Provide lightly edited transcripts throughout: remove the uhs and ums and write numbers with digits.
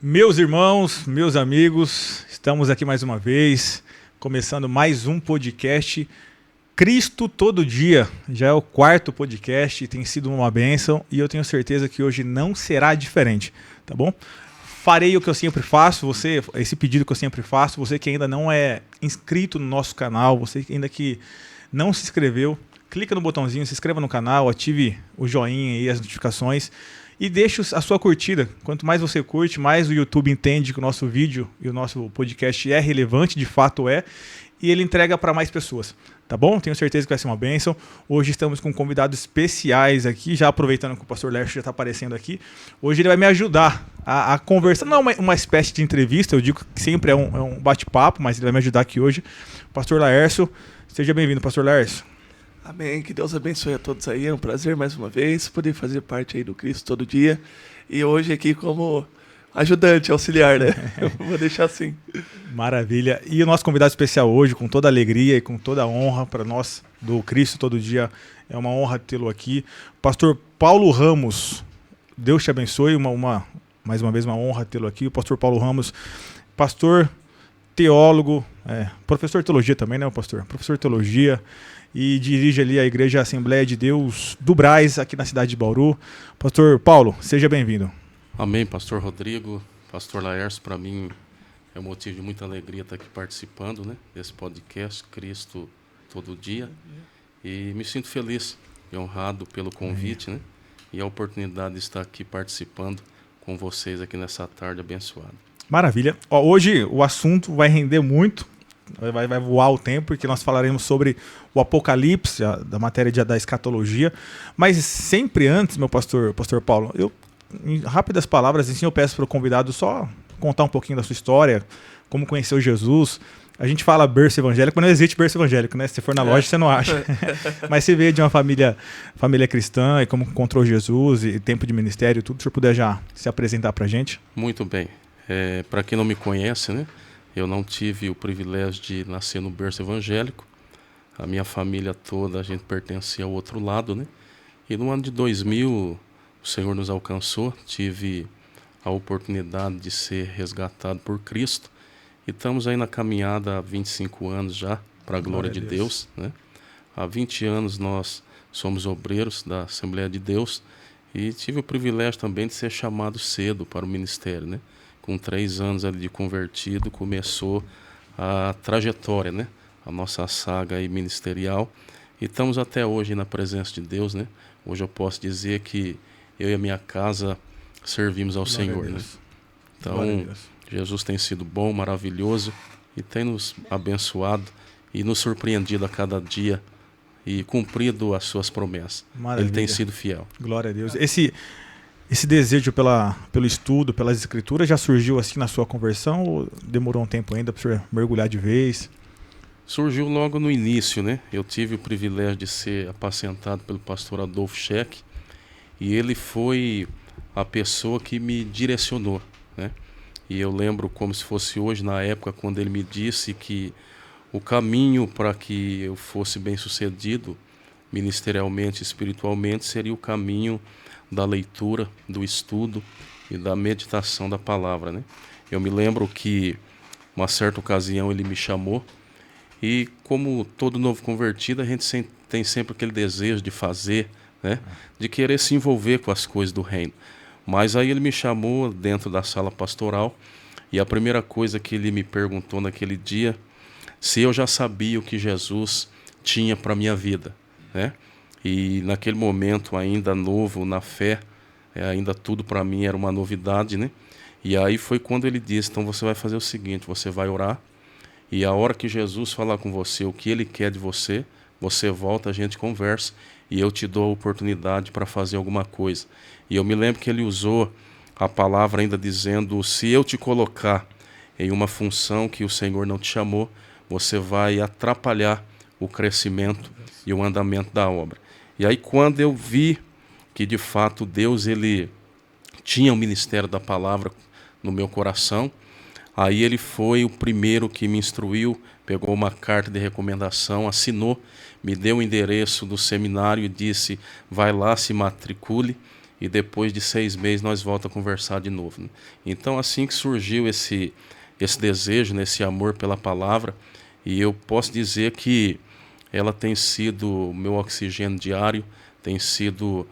Meus irmãos, meus amigos, estamos aqui mais uma vez, começando mais um podcast Cristo Todo Dia. Já é o quarto podcast, tem sido uma bênção e eu tenho certeza que hoje não será diferente, tá bom? Farei o que eu sempre faço, esse pedido que eu sempre faço, você que ainda não é inscrito no nosso canal, você que ainda que não se inscreveu, clica no botãozinho, se inscreva no canal, ative o joinha e as notificações. E deixe a sua curtida. Quanto mais você curte, mais o YouTube entende que o nosso vídeo e o nosso podcast é relevante, de fato é, e ele entrega para mais pessoas. Tá bom? Tenho certeza que vai ser uma bênção. Hoje estamos com convidados especiais aqui, já aproveitando que o pastor Lércio já está aparecendo aqui. Hoje ele vai me ajudar a conversar. Não é uma espécie de entrevista, eu digo que sempre é um bate-papo, mas ele vai me ajudar aqui hoje. Pastor Laércio, seja bem-vindo, pastor Laércio. Amém, que Deus abençoe a todos aí, é um prazer mais uma vez poder fazer parte aí do Cristo Todo Dia e hoje aqui como ajudante, auxiliar, né? Eu vou deixar assim. Maravilha, e o nosso convidado especial hoje, com toda a alegria e com toda a honra para nós do Cristo Todo Dia, é uma honra tê-lo aqui, pastor Paulo Ramos. Deus te abençoe, mais uma vez uma honra tê-lo aqui, o pastor Paulo Ramos, pastor, teólogo, professor de teologia também, né, pastor? Professor de teologia, e dirige ali a Igreja Assembleia de Deus do Brás, aqui na cidade de Bauru. Pastor Paulo, seja bem-vindo. Amém, pastor Rodrigo, pastor Laércio, para mim é um motivo de muita alegria estar aqui participando, né, desse podcast Cristo Todo Dia, e me sinto feliz e honrado pelo convite, né, e a oportunidade de estar aqui participando com vocês aqui nessa tarde abençoada. Maravilha. Hoje o assunto vai render muito, vai voar o tempo, porque nós falaremos sobre o Apocalipse, da matéria da escatologia, mas sempre antes, meu pastor Paulo, em rápidas palavras, assim, eu peço para o convidado só contar um pouquinho da sua história, como conheceu Jesus. A gente fala berço evangélico, mas não existe berço evangélico, né? Se você for na loja, você não acha. Mas você veio de uma família cristã e como encontrou Jesus e tempo de ministério, tudo, se o senhor puder já se apresentar para a gente. Muito bem. Para quem não me conhece, né? Eu não tive o privilégio de nascer no berço evangélico. A minha família toda, a gente pertencia ao outro lado, né? E no ano de 2000, o Senhor nos alcançou. Tive a oportunidade de ser resgatado por Cristo. E estamos aí na caminhada há 25 anos já, para a glória de Deus, né? Há 20 anos nós somos obreiros da Assembleia de Deus. E tive o privilégio também de ser chamado cedo para o ministério, né? Com 3 anos ali de convertido, começou a trajetória, né? A nossa saga aí ministerial. E estamos até hoje na presença de Deus, né? Hoje eu posso dizer que eu e a minha casa servimos ao Senhor, né? Então, Jesus tem sido bom, maravilhoso e tem nos abençoado e nos surpreendido a cada dia e cumprido as suas promessas. Maravilha. Ele tem sido fiel. Glória a Deus. Esse desejo pelo estudo, pelas escrituras, já surgiu assim na sua conversão ou demorou um tempo ainda para o senhor mergulhar de vez? Surgiu logo no início, né? Eu tive o privilégio de ser apacentado pelo pastor Adolfo Scheck e ele foi a pessoa que me direcionou, né? E eu lembro como se fosse hoje, na época, quando ele me disse que o caminho para que eu fosse bem-sucedido ministerialmente, espiritualmente, seria o caminho da leitura, do estudo e da meditação da palavra, né? Eu me lembro que uma certa ocasião ele me chamou e, como todo novo convertido, a gente tem sempre aquele desejo de fazer, né? De querer se envolver com as coisas do reino. Mas aí ele me chamou dentro da sala pastoral e a primeira coisa que ele me perguntou naquele dia, se eu já sabia o que Jesus tinha para a minha vida, né? E naquele momento, ainda novo na fé, ainda tudo para mim era uma novidade, né? E aí foi quando ele disse, então você vai fazer o seguinte, você vai orar, e a hora que Jesus falar com você o que ele quer de você, você volta, a gente conversa, e eu te dou a oportunidade para fazer alguma coisa. E eu me lembro que ele usou a palavra ainda dizendo, se eu te colocar em uma função que o Senhor não te chamou, você vai atrapalhar o crescimento e o andamento da obra. E aí quando eu vi que de fato Deus ele tinha o ministério da palavra no meu coração, aí ele foi o primeiro que me instruiu, pegou uma carta de recomendação, assinou, me deu o endereço do seminário e disse, vai lá, se matricule. e depois de 6 meses nós voltamos a conversar de novo, né? Então, assim que surgiu esse desejo, né, esse amor pela palavra, e eu posso dizer que ela tem sido o meu oxigênio diário, tem sido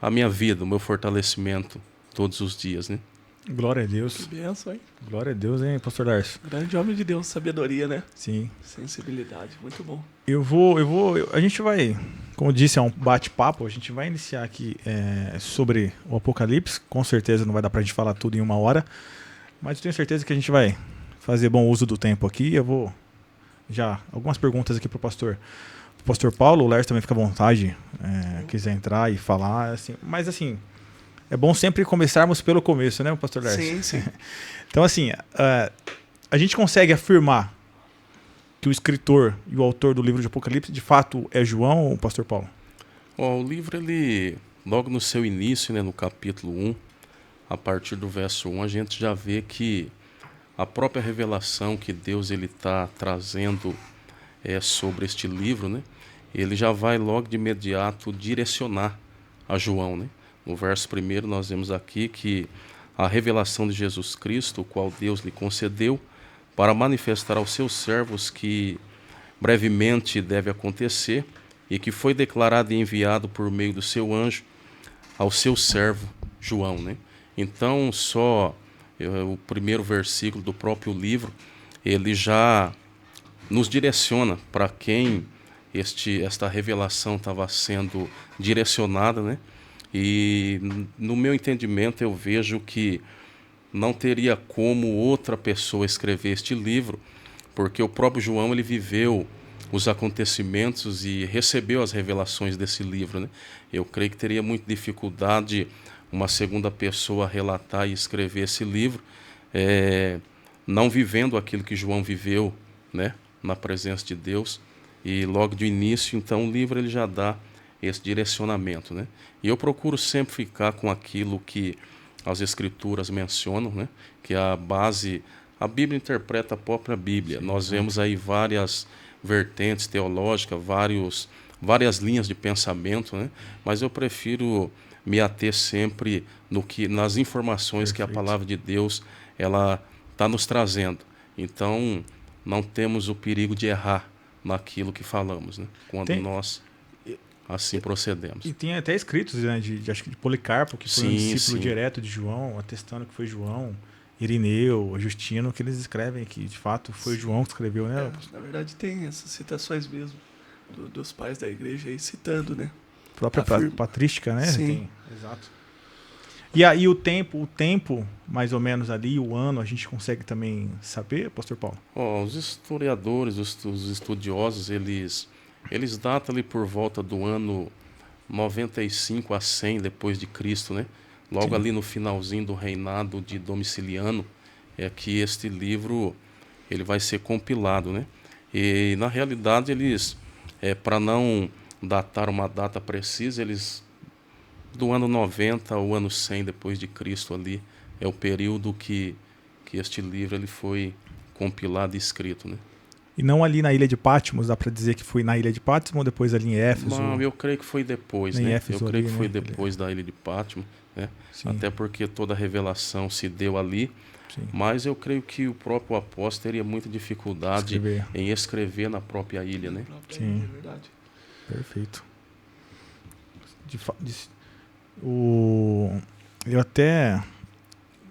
a minha vida, o meu fortalecimento todos os dias, né? Glória a Que Deus. benção, hein? Glória a Deus, hein, pastor Darcio? Grande homem de Deus, sabedoria, né? Sim. Sensibilidade, muito bom. A gente vai, como disse, é um bate-papo, a gente vai iniciar aqui sobre o Apocalipse, com certeza não vai dar pra gente falar tudo em 1 hora, mas eu tenho certeza que a gente vai fazer bom uso do tempo aqui. Eu vou já, algumas perguntas aqui pro pastor Paulo, o Lércio também fica à vontade, quiser entrar e falar, assim, mas assim, é bom sempre começarmos pelo começo, né, pastor Lércio? Sim, sim. Então assim, a gente consegue afirmar que o escritor e o autor do livro de Apocalipse de fato é João ou o pastor Paulo? O livro, ele, logo no seu início, né, no capítulo 1, a partir do verso 1, a gente já vê que a própria revelação que Deus está trazendo sobre este livro, né, ele já vai logo de imediato direcionar a João, né? No verso 1 nós vemos aqui que a revelação de Jesus Cristo, o qual Deus lhe concedeu, para manifestar aos seus servos que brevemente deve acontecer e que foi declarado e enviado por meio do seu anjo ao seu servo João, né? Então, só o primeiro versículo do próprio livro, ele já nos direciona para quem esta revelação estava sendo direcionada, né? E no meu entendimento eu vejo que não teria como outra pessoa escrever este livro, porque o próprio João ele viveu os acontecimentos e recebeu as revelações desse livro, né? Eu creio que teria muita dificuldade uma segunda pessoa relatar e escrever esse livro, não vivendo aquilo que João viveu, né, na presença de Deus. E logo de início, então, o livro ele já dá esse direcionamento, né? E eu procuro sempre ficar com aquilo que as escrituras mencionam, né? Que a base, a Bíblia interpreta a própria Bíblia. Sim, nós vemos aí várias vertentes teológicas, várias linhas de pensamento, né? Mas eu prefiro me ater sempre nas informações que a palavra de Deus ela está nos trazendo. Então, não temos o perigo de errar naquilo que falamos, né? Quando nós assim procedemos. E tem até escritos, né, acho que de Policarpo, que foi um discípulo direto de João, atestando que foi João, Irineu, Justino, que eles escrevem que de fato foi João que escreveu, né? Na verdade tem essas citações mesmo dos pais da igreja aí citando, né? A própria patrística, né? Sim. Tem, exato. E aí o tempo, mais ou menos ali, o ano, a gente consegue também saber, pastor Paulo? Os historiadores, os estudiosos, eles datam ali por volta do ano 95 a 100 depois de Cristo, né? Logo ali no finalzinho do reinado de Domiciliano, é que este livro ele vai ser compilado, né? E na realidade eles, para não datar uma data precisa, eles do ano 90 ao ano 100 depois de Cristo ali é o período que este livro ele foi compilado e escrito, né? E não ali na ilha de Patmos, dá para dizer que foi na ilha de Patmos ou depois ali em Éfeso? Não, eu creio que foi depois, né? Eu creio que foi depois da ilha de Patmos, né? Até porque toda a revelação se deu ali. Sim. Mas eu creio que o próprio apóstolo teria muita dificuldade em escrever na própria ilha, né? Sim, é verdade. Perfeito. Eu até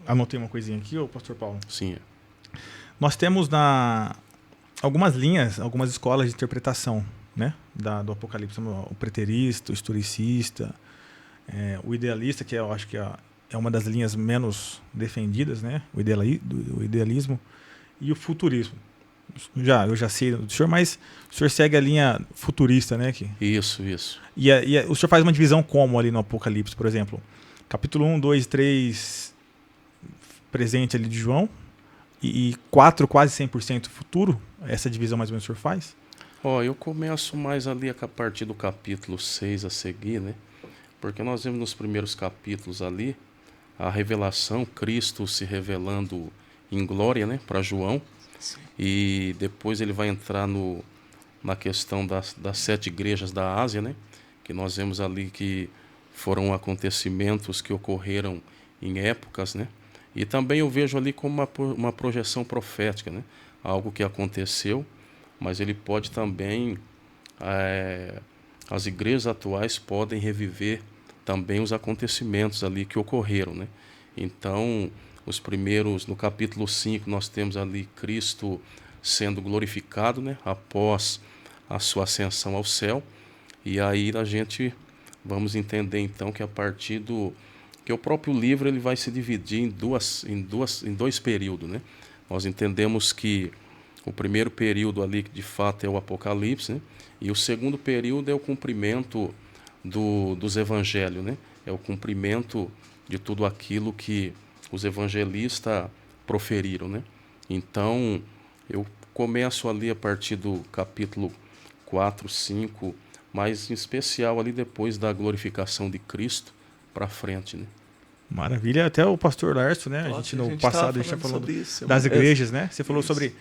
anotei uma coisinha aqui, pastor Paulo. Sim. Nós temos algumas linhas, algumas escolas de interpretação, né, do Apocalipse, o preterista, o historicista, o idealista, que eu acho que é uma das linhas menos defendidas, né, o idealismo, e o futurismo. Eu já sei do senhor, mas o senhor segue a linha futurista, né? Aqui. Isso. E o senhor faz uma divisão como ali no Apocalipse, por exemplo? Capítulo 1, 2, 3, presente ali de João, e 4, quase 100% futuro? Essa divisão mais ou menos o senhor faz? Eu começo mais ali a partir do capítulo 6 a seguir, né? Porque nós vemos nos primeiros capítulos ali a revelação, Cristo se revelando em glória, né, para João. Sim. E depois ele vai entrar na questão das 7 igrejas da Ásia, né? Que nós vemos ali que foram acontecimentos que ocorreram em épocas, né? E também eu vejo ali como uma projeção profética, né? Algo que aconteceu, mas ele pode também, as igrejas atuais podem reviver também os acontecimentos ali que ocorreram, né? Então, os primeiros, no capítulo 5, nós temos ali Cristo sendo glorificado, né? Após a sua ascensão ao céu. E aí a gente vamos entender então que a partir do que o próprio livro ele vai se dividir em dois períodos, né? Nós entendemos que o primeiro período ali que de fato é o Apocalipse, né? E o segundo período é o cumprimento dos evangelhos, né? É o cumprimento de tudo aquilo que os evangelistas proferiram, né? Então, eu começo ali a partir do capítulo 4, 5, mas em especial ali depois da glorificação de Cristo para frente, né? Maravilha, até o pastor Lárcio, né? Nossa, a gente no passado a gente falou isso, das igrejas, né? Você falou isso. sobre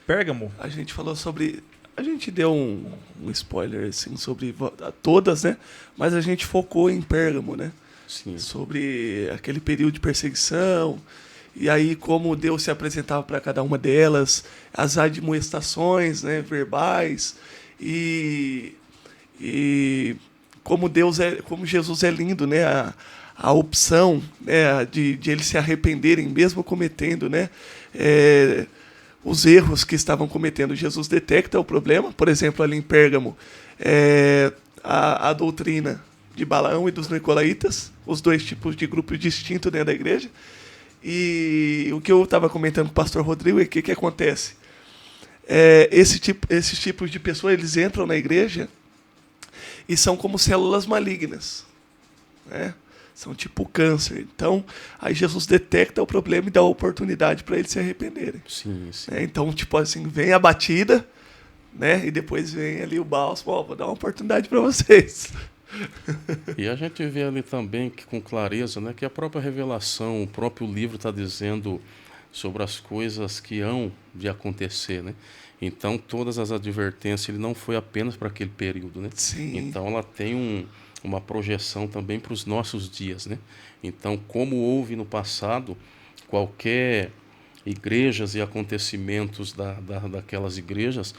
Pérgamo. A gente falou sobre... A gente deu um spoiler assim, sobre todas, né? Mas a gente focou em Pérgamo, né? Sim. Sobre aquele período de perseguição, e aí como Deus se apresentava para cada uma delas, as admoestações, né, verbais, e como como Jesus é lindo, né? A opção, né, de eles se arrependerem, mesmo cometendo, né, os erros que estavam cometendo. Jesus detecta o problema, por exemplo, ali em Pérgamo, a doutrina de Balaão e dos Nicolaítas, os dois tipos de grupos distintos dentro da igreja. E o que eu estava comentando com o pastor Rodrigo é que acontece? Esses tipos de pessoas, eles entram na igreja e são como células malignas, né? São tipo câncer. Então, aí Jesus detecta o problema e dá a oportunidade para eles se arrependerem. Sim, sim. Então, tipo assim, vem a batida, né? E depois vem ali o bálsamo, vou dar uma oportunidade para vocês. E a gente vê ali também que com clareza, né, que a própria revelação, o próprio livro está dizendo sobre as coisas que hão de acontecer, né? Então, todas as advertências, ele não foi apenas para aquele período, né? Sim. Então, ela tem uma projeção também para os nossos dias, né? Então, como houve no passado, qualquer igrejas e acontecimentos daquelas igrejas,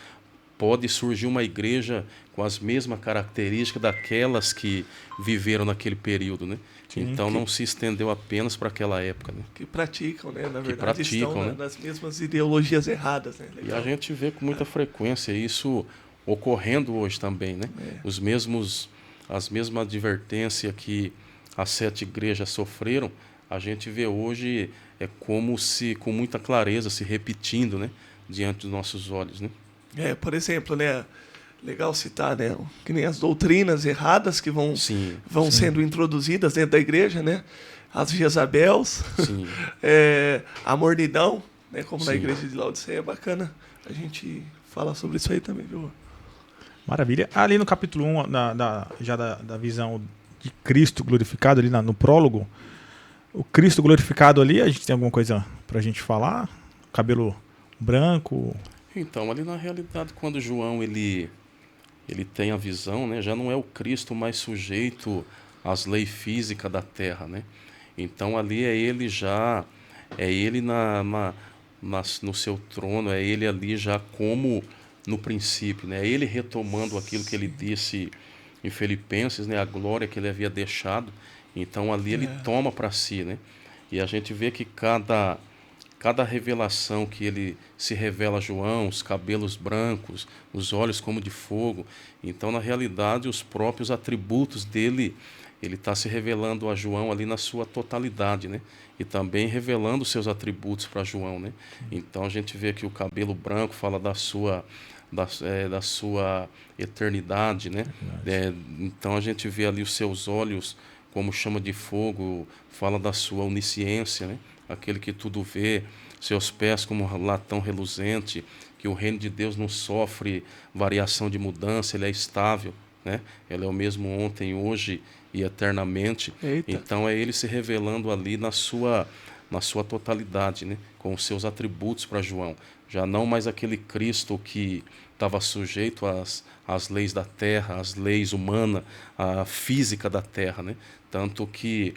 pode surgir uma igreja com as mesmas características daquelas que viveram naquele período, né? Sim, então não se estendeu apenas para aquela época, né? Que praticam, né? Na verdade, praticam, estão né? nas mesmas ideologias erradas, né? E a gente vê com muita frequência isso ocorrendo hoje também, né? As mesmas advertências que as 7 igrejas sofreram, a gente vê hoje como se com muita clareza se repetindo, né? Diante dos nossos olhos, né? Por exemplo, né? Legal citar, né? Que nem as doutrinas erradas que vão sendo introduzidas dentro da igreja, né? As Jezabels, a mornidão, né? Como na igreja de Laodiceia. É bacana a gente falar sobre isso aí também, viu? Maravilha. Ali no capítulo 1, já da visão de Cristo glorificado, ali no prólogo, o Cristo glorificado ali, a gente tem alguma coisa pra gente falar? Cabelo branco? Então, ali na realidade, quando João ele tem a visão, né, já não é o Cristo mais sujeito às leis físicas da terra, né? Então ali é ele no seu trono, é ele ali já como no princípio, né? É ele retomando aquilo que ele disse em Filipenses, né? A glória que ele havia deixado. Então ali ele toma para si, né? E a gente vê que cada revelação que ele se revela a João, os cabelos brancos, os olhos como de fogo. Então, na realidade, os próprios atributos dele, ele está se revelando a João ali na sua totalidade, né? E também revelando os seus atributos para João, né? Então, a gente vê que o cabelo branco fala da sua eternidade, né? Então, a gente vê ali os seus olhos como chama de fogo, fala da sua onisciência, né? Aquele que tudo vê, seus pés como latão reluzente, que o reino de Deus não sofre variação de mudança, ele é estável, né? Ele é o mesmo ontem, hoje e eternamente. Eita. Então é ele se revelando ali na sua totalidade, né? Com os seus atributos para João. Já não mais aquele Cristo que estava sujeito às leis da terra, às leis humanas, à física da terra, né? Tanto que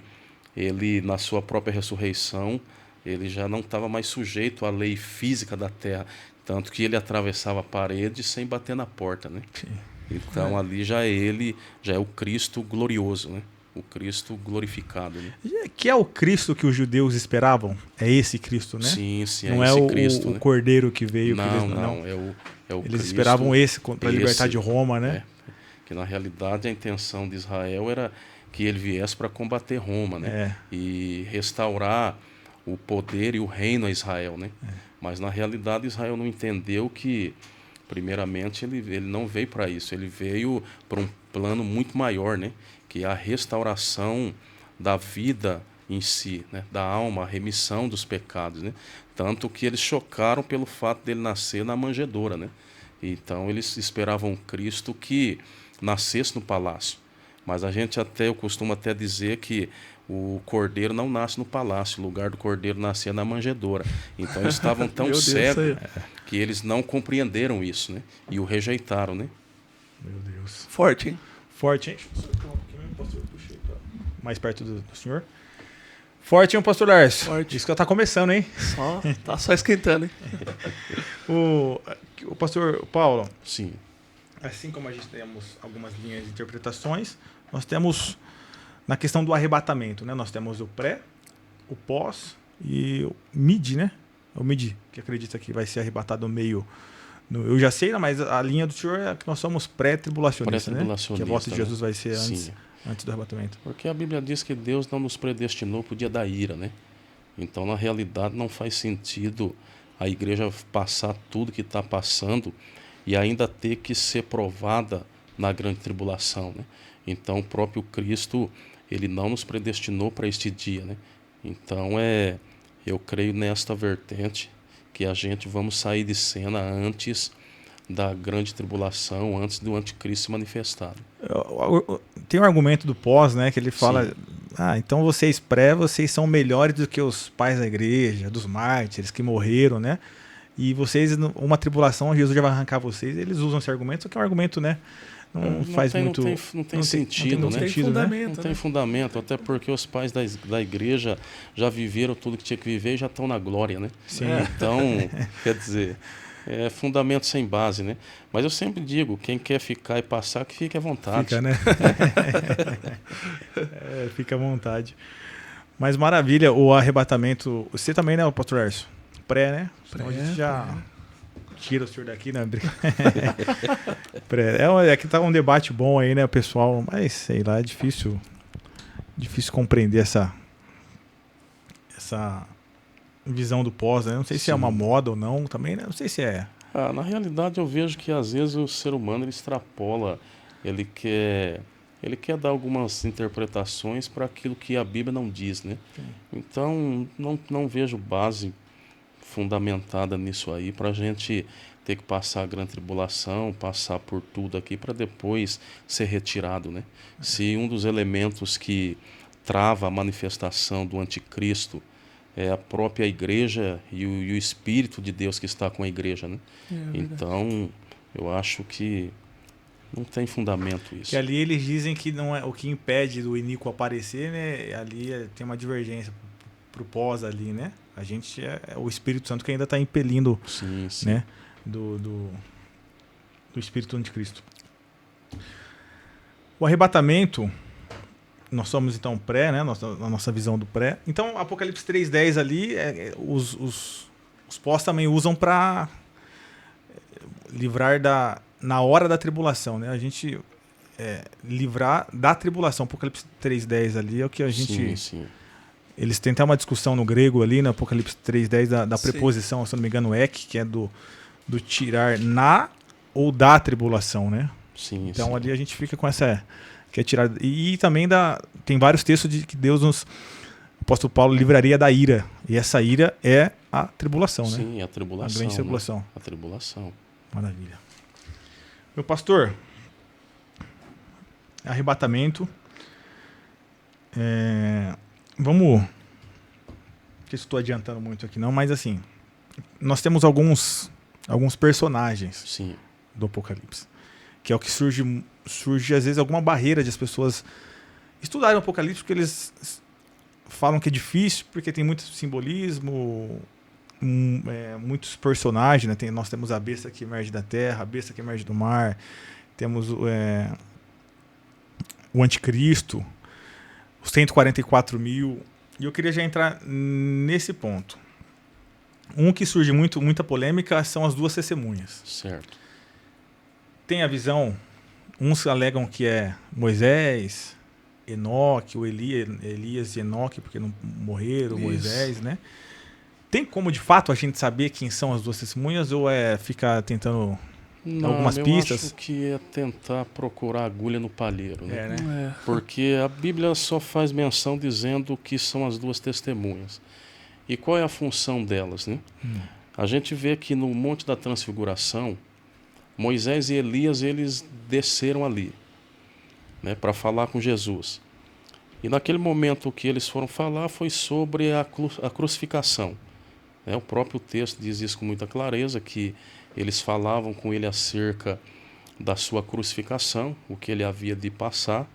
ele, na sua própria ressurreição, ele já não estava mais sujeito à lei física da terra, tanto que ele atravessava a parede sem bater na porta, né? Sim. Então ali já é o Cristo glorioso, né? O Cristo glorificado, né? Que é o Cristo que os judeus esperavam? É esse Cristo, né? Sim, sim, não é esse o Cristo, o né? Cordeiro que veio. Não, é o eles Cristo, esperavam esse para libertar de Roma, né? Que na realidade a intenção de Israel era que ele viesse para combater Roma, né? E restaurar o poder e o reino a Israel, né? Mas na realidade Israel não entendeu que, primeiramente, ele não veio para isso, ele veio para um plano muito maior, né? Que é a restauração da vida em si, né? Da alma, a remissão dos pecados, né? Tanto que eles chocaram pelo fato dele nascer na manjedoura, né? Então eles esperavam um Cristo que nascesse no palácio. Mas eu costumo até dizer que o cordeiro não nasce no palácio, o lugar do cordeiro nascia na manjedoura. Então eles estavam tão cegos que eles não compreenderam isso, né? E o rejeitaram, né? Meu Deus. Forte, hein? Forte, hein? Mais perto do senhor. Forte, hein, pastor Lars? Forte. Isso que tá começando, hein? Tá só esquentando, hein? O pastor Paulo, Sim. assim como a gente temos algumas linhas de interpretações, nós temos na questão do arrebatamento, né? Nós temos o pré, o pós e o mid, né? O mid, que acredita que vai ser arrebatado meio... Eu já sei, mas a linha do senhor é que nós somos pré-tribulacionistas, né? Que a volta de Jesus vai ser antes do arrebatamento. Porque a Bíblia diz que Deus não nos predestinou para o dia da ira, né? Então, na realidade, não faz sentido a igreja passar tudo que está passando e ainda ter que ser provada na grande tribulação, né? Então, o próprio Cristo, ele não nos predestinou para este dia, né? Então, eu creio nesta vertente que a gente vamos sair de cena antes da grande tribulação, antes do anticristo se manifestar. Tem um argumento do pós, né, que ele fala, então vocês são melhores do que os pais da igreja, dos mártires que morreram, né? E vocês, uma tribulação, Jesus já vai arrancar vocês. Eles usam esse argumento, só que é um argumento, né? Não tem sentido, não né? Tem fundamento, não tem fundamento, até porque os pais da igreja já viveram tudo que tinha que viver e já estão na glória, né? Sim. Então, quer dizer, é fundamento sem base, né? Mas eu sempre digo, quem quer ficar e passar, que fique à vontade. Fica, né? Fica à vontade. Mas maravilha, o arrebatamento... Você também, né, pastor Erso? Pré, né? Então a gente já... Tira o senhor daqui, né? Aqui tá um debate bom aí, né, pessoal? Mas sei lá, é difícil compreender essa visão do pós, né? Não sei se é uma moda ou não, também, né? Não sei se é. Na realidade, eu vejo que às vezes o ser humano ele extrapola, ele quer dar algumas interpretações para aquilo que a Bíblia não diz, né? Sim. Então, não vejo base fundamentada nisso aí para a gente ter que passar a grande tribulação, passar por tudo aqui para depois ser retirado, né? Se um dos elementos que trava a manifestação do anticristo é a própria igreja e o Espírito de Deus que está com a igreja, né? Então, eu acho que não tem fundamento isso. Que ali eles dizem que não é o que impede do iníquo aparecer, né? Ali tem uma divergência pro pós ali, né? A gente é o Espírito Santo que ainda está impelindo, sim. Né? Do Espírito do Anticristo. O arrebatamento, nós somos então pré, né? A nossa visão do pré. Então, Apocalipse 3:10 ali, os pós também usam para livrar na hora da tribulação, né? A gente livrar da tribulação. Apocalipse 3:10 ali é o que a gente... Sim. Eles têm até uma discussão no grego ali, no Apocalipse 3:10, da preposição, se não me engano, que é do tirar na ou da tribulação, né? Sim. Então ali a gente fica com essa... que é tirar, e também tem vários textos de que Deus o apóstolo Paulo livraria da ira. E essa ira é a tribulação, né? Sim, a tribulação. A grande tribulação. Né? A tribulação. Maravilha. Meu pastor, arrebatamento... Vamos... Não sei se estou adiantando muito aqui não, mas assim, nós temos alguns personagens, sim, do Apocalipse. Que é o que surge às vezes alguma barreira de as pessoas estudarem o Apocalipse, porque eles falam que é difícil, porque tem muito simbolismo, muitos personagens, né? Nós temos a besta que emerge da terra, a besta que emerge do mar, temos o anticristo, os 144 mil, e eu queria já entrar nesse ponto. Um que surge muita polêmica são as duas testemunhas. Certo. Tem a visão, uns alegam que é Moisés, Enoque, ou Elias e Enoque, porque não morreram, Isso. Moisés, né? Tem como, de fato, a gente saber quem são as duas testemunhas, ou é ficar tentando algumas pistas? Eu acho que é tentar procurar agulha no palheiro, né? Né? Porque a Bíblia só faz menção dizendo que são as duas testemunhas. E qual é a função delas, né? A gente vê que no Monte da Transfiguração, Moisés e Elias, eles desceram ali, né, para falar com Jesus. E naquele momento que eles foram falar foi sobre a crucificação. O próprio texto diz isso com muita clareza, que eles falavam com ele acerca da sua crucificação, o que ele havia de passar,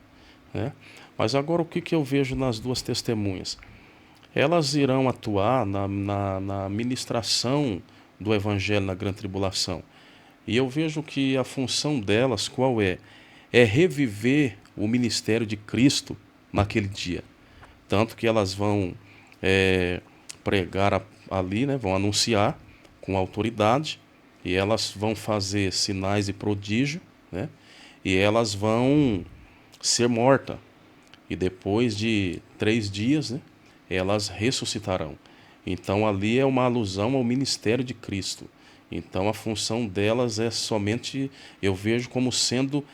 né? Mas agora o que eu vejo nas duas testemunhas? Elas irão atuar na ministração do Evangelho na Grande Tribulação. E eu vejo que a função delas, qual é? É reviver o ministério de Cristo naquele dia. Tanto que elas vão pregar ali, né, vão anunciar com autoridade, e elas vão fazer sinais e prodígio, né, e elas vão ser mortas. E depois de 3 dias, né, elas ressuscitarão. Então ali é uma alusão ao ministério de Cristo. Então a função delas é somente, eu vejo como sendo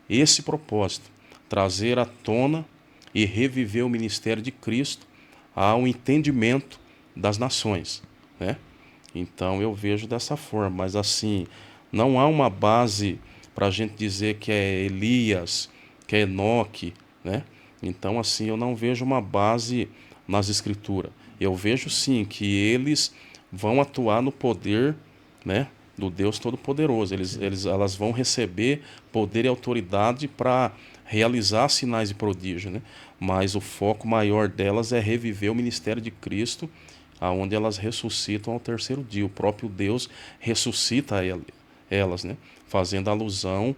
esse propósito, trazer à tona e reviver o ministério de Cristo ao entendimento das nações, né? Então eu vejo dessa forma, mas assim, não há uma base para a gente dizer que é Elias, que é Enoque, né? Então assim, eu não vejo uma base nas Escrituras. Eu vejo sim que eles vão atuar no poder, né, do Deus Todo-Poderoso. Elas vão receber poder e autoridade para realizar sinais e prodígios, né? Mas o foco maior delas é reviver o ministério de Cristo, aonde elas ressuscitam ao 3º dia. O próprio Deus ressuscita elas, né? Fazendo alusão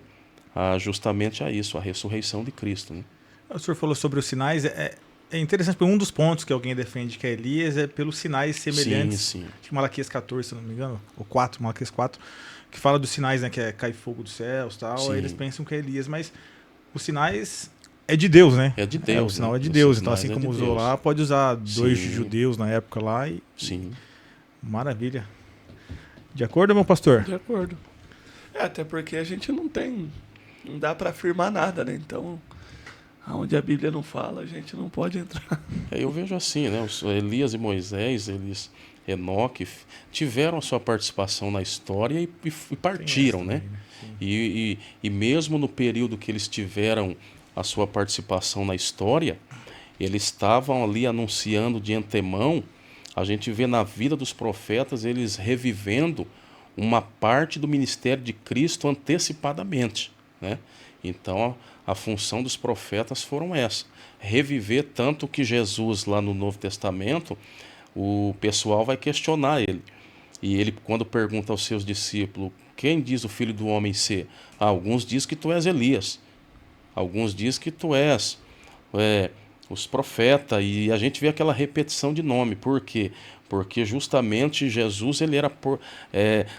justamente a isso, a ressurreição de Cristo, né? O senhor falou sobre os sinais. É interessante, porque um dos pontos que alguém defende que é Elias é pelos sinais semelhantes. Sim. Acho que Malaquias 14, se não me engano, ou 4, Malaquias 4, que fala dos sinais, né, que é cair fogo dos céus e tal. Sim. Aí eles pensam que é Elias, mas os sinais é de Deus, né? É de Deus. O sinal né? é de Deus. Os Então, assim sinais como de usou Deus. lá, pode usar 2 Sim. judeus na época lá e. Sim. Maravilha. De acordo, meu pastor? De acordo. Até porque a gente não dá para afirmar nada, né? Então, aonde a Bíblia não fala, a gente não pode entrar. Eu vejo assim, né? Os Elias e Moisés, Enoque, tiveram a sua participação na história e partiram, né? E mesmo no período que eles tiveram a sua participação na história, eles estavam ali anunciando de antemão. A gente vê na vida dos profetas eles revivendo uma parte do ministério de Cristo antecipadamente, né? Então a função dos profetas foram essa, reviver, tanto que Jesus lá no Novo Testamento, o pessoal vai questionar ele. E ele, quando pergunta aos seus discípulos, quem diz o Filho do Homem ser? Alguns dizem que tu és Elias, alguns dizem que tu és os profetas, e a gente vê aquela repetição de nome. Por quê? Porque justamente Jesus, ele era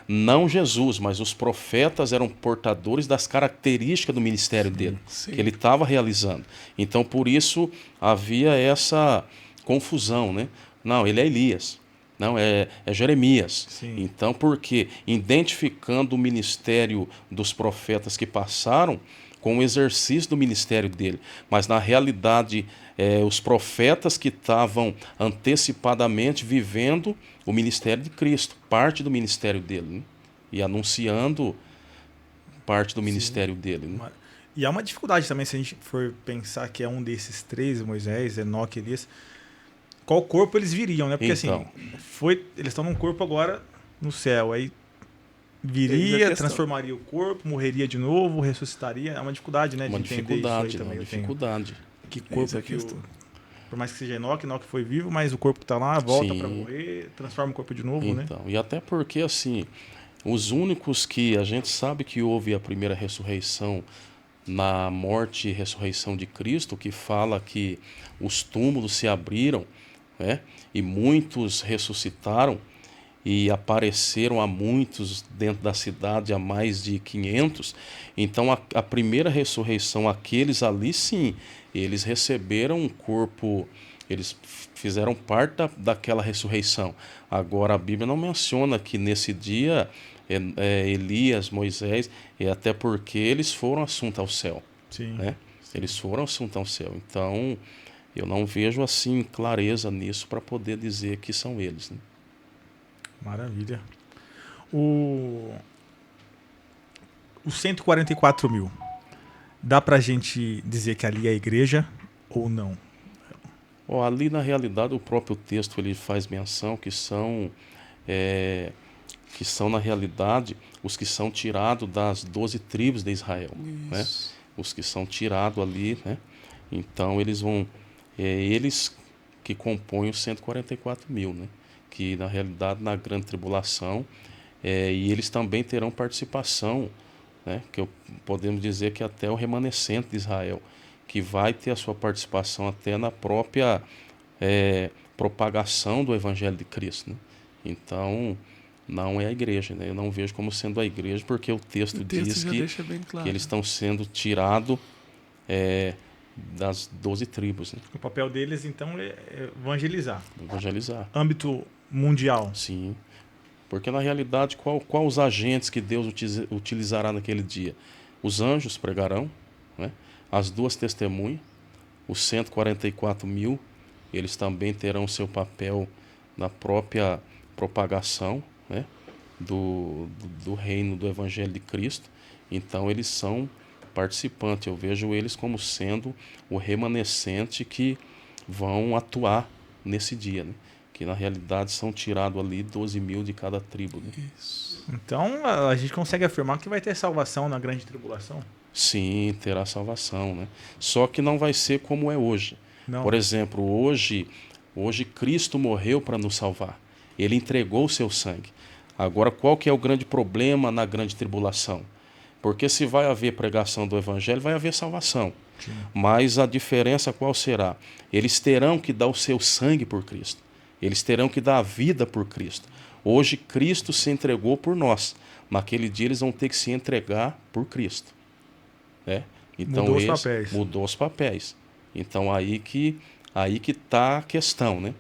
não Jesus, mas os profetas eram portadores das características do ministério dele, que ele estava realizando. Então, por isso, havia essa confusão, né? Não, ele é Elias. Não, é Jeremias. Sim. Então, porque identificando o ministério dos profetas que passaram com o exercício do ministério dele, mas na realidade os profetas que estavam antecipadamente vivendo o ministério de Cristo, parte do ministério dele, né? E anunciando parte do ministério dele, né? E há uma dificuldade também, se a gente for pensar que é um desses 3, Moisés, Enoque, Elias, qual corpo eles viriam, né? Porque Então. assim, eles estão num corpo agora no céu, aí viria, questão. transformaria o corpo, morreria de novo, ressuscitaria. É uma dificuldade, né? Uma de entender dificuldade, isso aí uma também. dificuldade. Que Eis corpo a que o, questão. por mais que seja Enoque foi vivo, mas o corpo que tá lá volta Sim. para morrer, transforma o corpo de novo, né? Então, e até porque, assim, os únicos que a gente sabe que houve a primeira ressurreição na morte e ressurreição de Cristo, que fala que os túmulos se abriram, né, e muitos ressuscitaram e apareceram a muitos dentro da cidade, a mais de 500. Então, a primeira ressurreição, aqueles ali, sim, eles receberam um corpo, eles fizeram parte daquela ressurreição. Agora, a Bíblia não menciona que nesse dia Elias, Moisés, e até porque eles foram assuntos ao céu, Sim. né? Eles foram assuntos ao céu. Então, eu não vejo assim clareza nisso para poder dizer que são eles, né? Maravilha. Os 144 mil, dá pra gente dizer que ali é a igreja ou não? Ó, ali na realidade o próprio texto ele faz menção que são na realidade os que são tirados das 12 tribos de Israel, né? Isso. Os que são tirados ali, né? Então eles vão, eles que compõem os 144 mil, né? Que na realidade na grande tribulação, e eles também terão participação, né? Que podemos dizer que até o remanescente de Israel, que vai ter a sua participação até na própria propagação do Evangelho de Cristo, né? Então, não é a igreja, né? Eu não vejo como sendo a igreja, porque o texto diz já que deixa bem claro. eles estão sendo tirados das 12 tribos, né? O papel deles, então, é evangelizar. Evangelizar. Âmbito mundial. Sim. Porque na realidade, qual os agentes que Deus utilizará naquele dia? Os anjos pregarão, né? As 2 testemunhas, os 144 mil, eles também terão seu papel na própria propagação, né? do reino do Evangelho de Cristo. Então eles são participantes. Eu vejo eles como sendo o remanescente que vão atuar nesse dia, né? Que na realidade são tirados ali 12 mil de cada tribo, né? Isso. Então, a gente consegue afirmar que vai ter salvação na grande tribulação? Sim, terá salvação, né? Só que não vai ser como é hoje. Não. Por exemplo, hoje Cristo morreu para nos salvar. Ele entregou o seu sangue. Agora, qual que é o grande problema na grande tribulação? Porque se vai haver pregação do Evangelho, vai haver salvação. Sim. Mas a diferença qual será? Eles terão que dar o seu sangue por Cristo. Eles terão que dar a vida por Cristo. Hoje, Cristo se entregou por nós. Naquele dia, eles vão ter que se entregar por Cristo. Então, Mudou os papéis. Mudou os papéis. Então, aí que está a questão, né?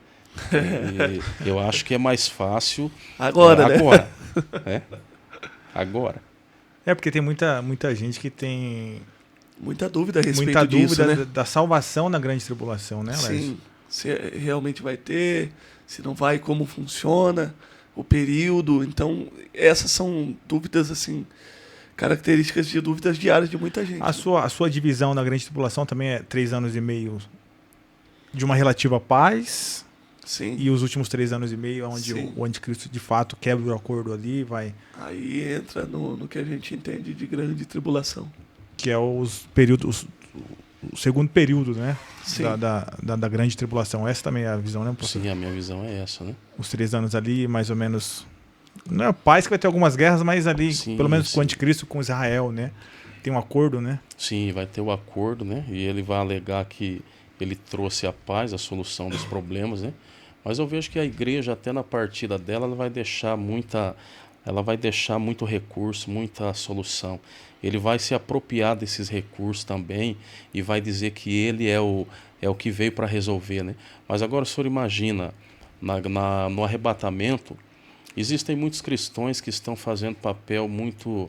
E eu acho que é mais fácil Agora, né? agora. Agora. Porque tem muita gente que tem Muita dúvida a respeito muita disso, dúvida né? da salvação na grande tribulação, né, Lércio? Sim, se realmente vai ter, se não vai, como funciona, o período. Então, essas são dúvidas, assim, características de dúvidas diárias de muita gente. A sua divisão na grande tribulação também é 3 anos e meio de uma relativa paz, Sim. e os últimos 3 anos e meio onde Sim. o anticristo de fato quebra o acordo ali, vai, Aí entra no que a gente entende de grande tribulação. que é os períodos, o segundo período, né, Sim. da grande tribulação. Essa também é a visão, né, professor? Sim, a minha visão é essa, né? Os 3 anos ali, mais ou menos. Não é paz que vai ter algumas guerras, mas ali, Sim, pelo menos sim. com o anticristo, com Israel, né? Tem um acordo, né? Sim, vai ter o acordo, né? E ele vai alegar que ele trouxe a paz, a solução dos problemas, né? Mas eu vejo que a igreja, até na partida dela, ela vai deixar muito recurso, muita solução. Ele vai se apropriar desses recursos também e vai dizer que ele é o que veio para resolver, né? Mas agora o senhor imagina, no arrebatamento, existem muitos cristãos que estão fazendo papel muito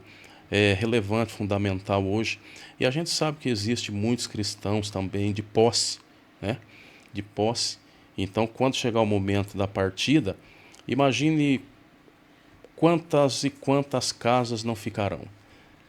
relevante, fundamental hoje. E a gente sabe que existe muitos cristãos também de posse, né? De posse. Então, quando chegar o momento da partida, imagine quantas e quantas casas não ficarão,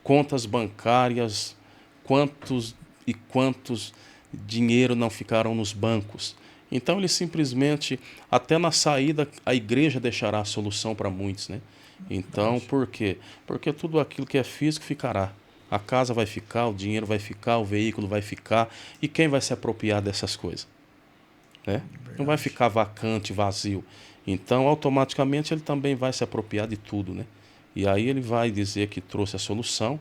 contas bancárias, quantos e quantos dinheiro não ficarão nos bancos. Então ele simplesmente, até na saída, a igreja deixará a solução para muitos, né? Então, por quê? Porque tudo aquilo que é físico ficará. A casa vai ficar, o dinheiro vai ficar, o veículo vai ficar. E quem vai se apropriar dessas coisas? Né? Não vai ficar vacante, vazio. Então, automaticamente, ele também vai se apropriar de tudo, né? E aí ele vai dizer que trouxe a solução,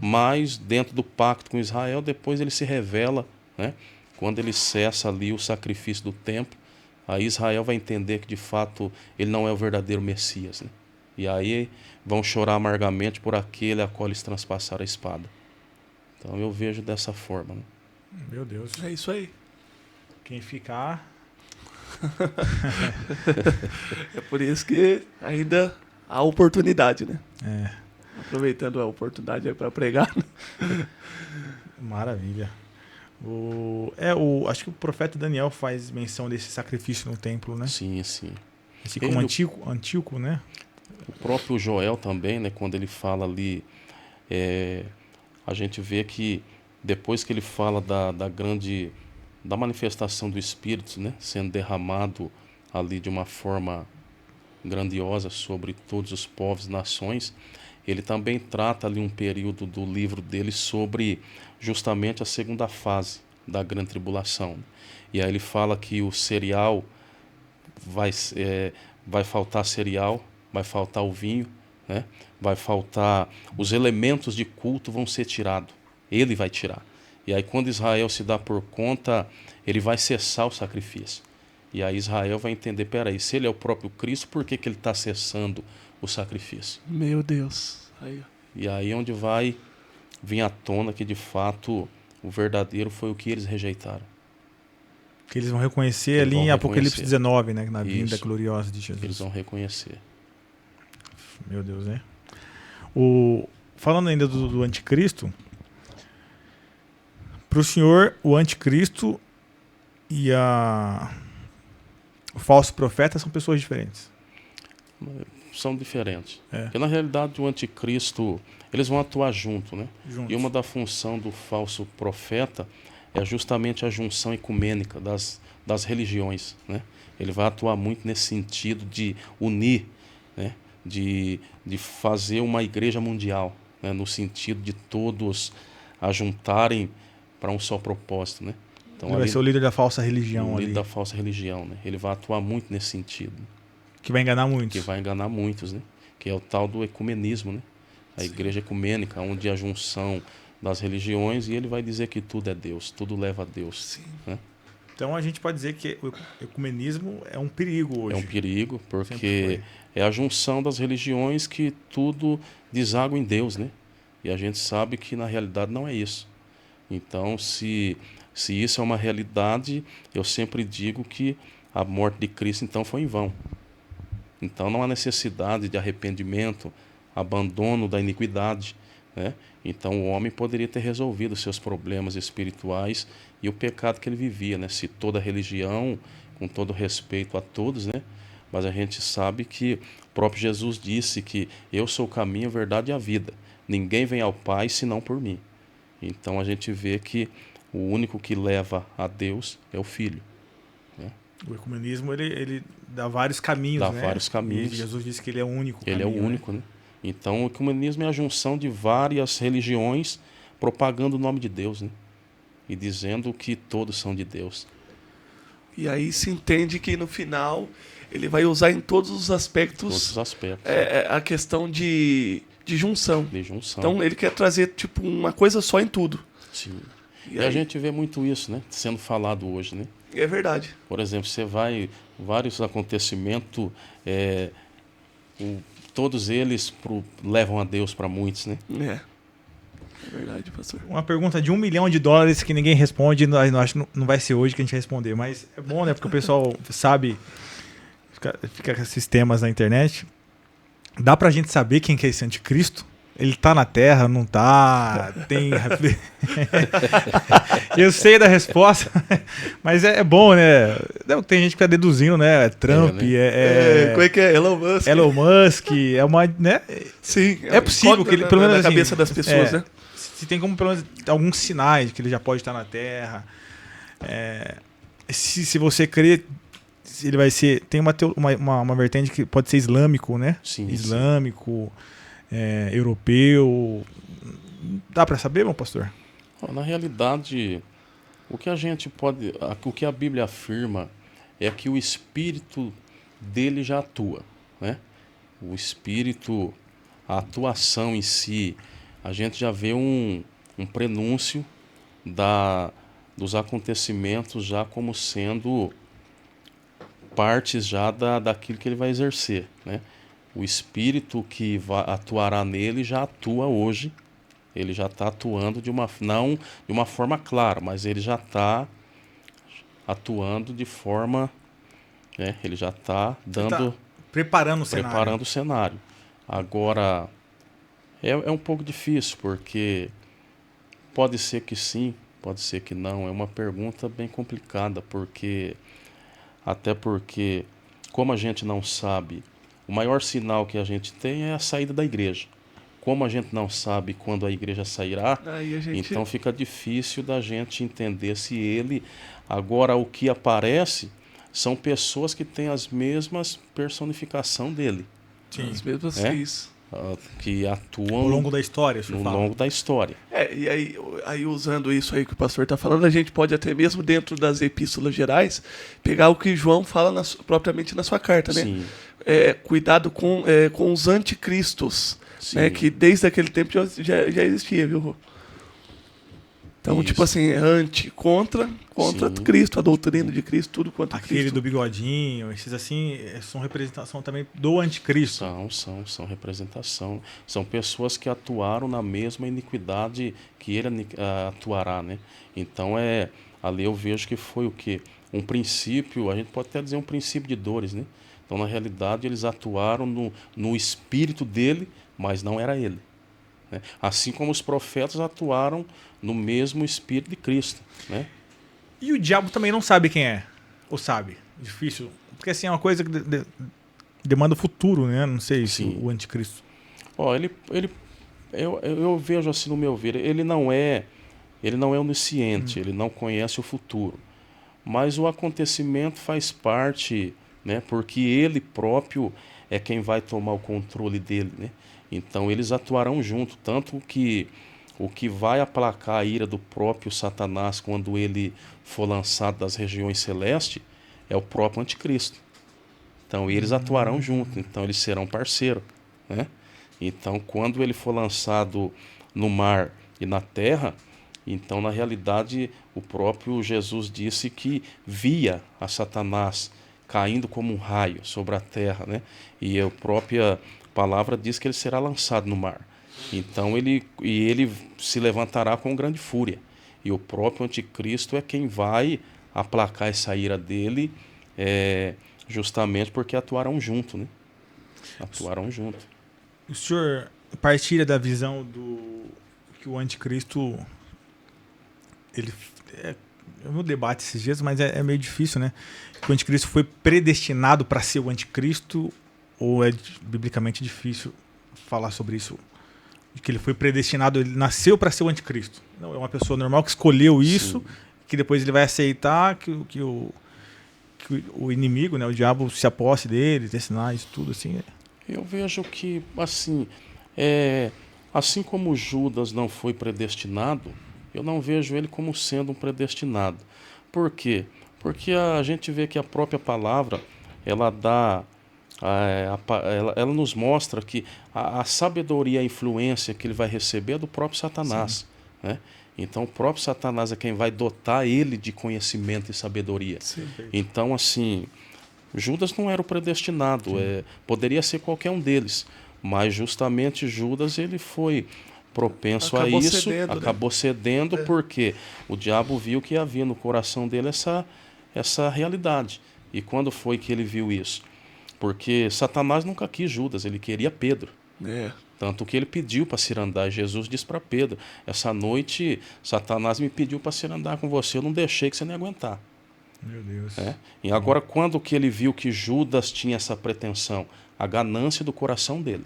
mas dentro do pacto com Israel, depois ele se revela, né? Quando ele cessa ali o sacrifício do templo, aí Israel vai entender que de fato ele não é o verdadeiro Messias, né? E aí vão chorar amargamente por aquele a qual eles transpassaram a espada. Então eu vejo dessa forma, né? Meu Deus. É isso aí. Quem ficar... É por isso que ainda há oportunidade, né? É, Aproveitando a oportunidade para pregar. maravilha. Acho que o profeta Daniel faz menção desse sacrifício no templo, né? Sim, sim. Assim como Antíoco, né? O próprio Joel também, né, quando ele fala ali, a gente vê que depois que ele fala da manifestação do Espírito, né, sendo derramado ali de uma forma grandiosa sobre todos os povos e nações, ele também trata ali um período do livro dele sobre justamente a segunda fase da grande tribulação. E aí ele fala que o cereal vai faltar cereal, vai faltar o vinho, né? Vai faltar, os elementos de culto vão ser tirados. Ele vai tirar. E aí quando Israel se dá por conta, ele vai cessar o sacrifício. E aí Israel vai entender, peraí, se ele é o próprio Cristo, por que ele está cessando o sacrifício? Meu Deus. Aí, E aí onde vai vir à tona que de fato o verdadeiro foi o que eles rejeitaram. Que eles vão reconhecer Eles ali vão em Apocalipse reconhecer. 19, né? Na vinda Isso. gloriosa de Jesus. Eles vão reconhecer. Meu Deus, né? Falando ainda do anticristo, para o senhor, o anticristo e o falso profeta são pessoas diferentes. São diferentes. É. Porque na realidade o anticristo, eles vão atuar junto, né? Juntos. E uma da função do falso profeta é justamente a junção ecumênica das religiões, né? Ele vai atuar muito nesse sentido de unir, né? De fazer uma igreja mundial, né? No sentido de todos ajuntarem para um só propósito, né? Então, Ele vai ser o líder da falsa religião o ali. líder da falsa religião, né? Ele vai atuar muito nesse sentido, Que vai enganar muitos. que vai enganar muitos, né? Que é o tal do ecumenismo, né? A igreja ecumênica, onde a junção das religiões, e ele vai dizer que tudo é Deus, tudo leva a Deus. sim. Né? Então a gente pode dizer que o ecumenismo é um perigo hoje. É um perigo, Sempre porque é a junção das religiões que tudo deságua em Deus, né? E a gente sabe que na realidade não é isso. Então, se isso é uma realidade, eu sempre digo que a morte de Cristo então foi em vão. Então não há necessidade de arrependimento, abandono da iniquidade, né? Então o homem poderia ter resolvido seus problemas espirituais e o pecado que ele vivia, né? Se toda religião, com todo respeito a todos, né? Mas a gente sabe que o próprio Jesus disse que eu sou o caminho, a verdade e a vida. Ninguém vem ao Pai senão por mim. Então a gente vê que o único que leva a Deus é o Filho. Né? O ecumenismo ele dá vários caminhos, Dá né? vários caminhos. E Jesus disse que ele é o único Ele caminho, é o único, né? Então o ecumenismo é a junção de várias religiões propagando o nome de Deus, né? E dizendo que todos são de Deus. E aí se entende que no final ele vai usar em todos os aspectos, Todos os aspectos a questão de junção. de junção. Então ele quer trazer tipo uma coisa só em tudo. Sim. E E aí, a gente vê muito isso, né? Sendo falado hoje, né? é verdade. Por exemplo, você vai, vários acontecimentos, todos eles levam a Deus para muitos, né? É verdade, pastor. Uma pergunta de $1 milhão que ninguém responde, acho que não vai ser hoje que a gente vai responder, mas é bom, né? Porque o pessoal sabe, fica com esses temas na internet. Dá pra gente saber quem que é esse anticristo? Ele tá na Terra, não tá? Tem... Eu sei da resposta, mas é bom, né? Tem gente que tá deduzindo, né? É Trump, Como é que é? Elon Musk. Elon Musk, é uma... Né? Sim. É possível que ele, pelo menos na assim, cabeça das pessoas, né? Se tem como pelo menos alguns sinais de que ele já pode estar na Terra. se você crê, ele vai ser... Tem uma vertente que pode ser islâmico, né? Sim, Islâmico, europeu. Dá para saber, meu pastor? Na realidade, o que o que a Bíblia afirma é que o espírito dele já atua, né? O espírito, a atuação em si, a gente já vê um prenúncio dos acontecimentos já como sendo partes já daquilo que ele vai exercer, né? O espírito que atuará nele já atua hoje. Ele já está atuando não de uma forma clara, mas ele já está atuando de forma, né? Ele já está dando, preparando o cenário. Agora é um pouco difícil, porque pode ser que sim, pode ser que não. É uma pergunta bem complicada, porque como a gente não sabe, o maior sinal que a gente tem é a saída da igreja. Como a gente não sabe quando a igreja sairá, então fica difícil da gente entender se ele... Agora, o que aparece são pessoas que têm as mesmas personificação dele. Sim. As mesmas que atuam ao longo da história, longo da história. E aí usando isso aí que o pastor está falando, a gente pode até mesmo dentro das epístolas gerais pegar o que João fala propriamente na sua carta, né? Sim. Cuidado com os anticristos, né? Que desde aquele tempo já existia, viu? Então, tipo assim, contra Cristo, a doutrina de Cristo, tudo quanto Cristo. Cristo. Aquele do bigodinho, esses assim, são representação também do anticristo. São representação. São pessoas que atuaram na mesma iniquidade que ele atuará, né? Então, ali eu vejo que foi o quê? Um princípio, a gente pode até dizer um princípio de dores, né? Então, na realidade, eles atuaram no espírito dele, mas não era ele, né? Assim como os profetas atuaram no mesmo espírito de Cristo, né? E o diabo também não sabe quem é, ou sabe? Difícil, porque assim é uma coisa que demanda o futuro, né? Não sei se o anticristo. Eu vejo assim no meu ver, ele não é onisciente, ele não conhece o futuro, mas o acontecimento faz parte, né? Porque ele próprio é quem vai tomar o controle dele, né? Então eles atuarão junto, tanto que o que vai aplacar a ira do próprio Satanás quando ele for lançado das regiões celestes é o próprio anticristo. Então eles atuarão junto, então eles serão parceiros, né? Então quando ele for lançado no mar e na terra, então na realidade o próprio Jesus disse que via a Satanás caindo como um raio sobre a terra, né? E a própria palavra diz que ele será lançado no mar. Então ele se levantará com grande fúria. E o próprio anticristo é quem vai aplacar essa ira dele, justamente porque atuarão junto, né? Atuarão junto. O senhor partilha da visão que o anticristo... Eu vi um debate esses dias, mas é meio difícil, né? Que o anticristo foi predestinado para ser o anticristo, ou é biblicamente difícil falar sobre isso? Que ele foi predestinado, ele nasceu para ser o anticristo. Não, é uma pessoa normal que escolheu isso, que depois ele vai aceitar que o inimigo, né, o diabo, se aposse dele, ter sinais, tudo assim. Eu vejo que, assim como Judas não foi predestinado, eu não vejo ele como sendo um predestinado. Por quê? Porque a gente vê que a própria palavra, ela dá... ela nos mostra que a sabedoria e a influência que ele vai receber é do próprio Satanás, né? Então o próprio Satanás é quem vai dotar ele de conhecimento e sabedoria. Sim. Então assim, Judas não era o predestinado, poderia ser qualquer um deles, mas justamente Judas ele foi propenso a isso, acabou cedendo, porque o diabo viu que havia no coração dele essa realidade. E quando foi que ele viu isso? Porque Satanás nunca quis Judas, ele queria Pedro. Tanto que ele pediu para se andar. Jesus disse para Pedro: essa noite Satanás me pediu para se andar com você, eu não deixei, que você não ia aguentar. Meu Deus. E agora, quando que ele viu que Judas tinha essa pretensão? A ganância do coração dele.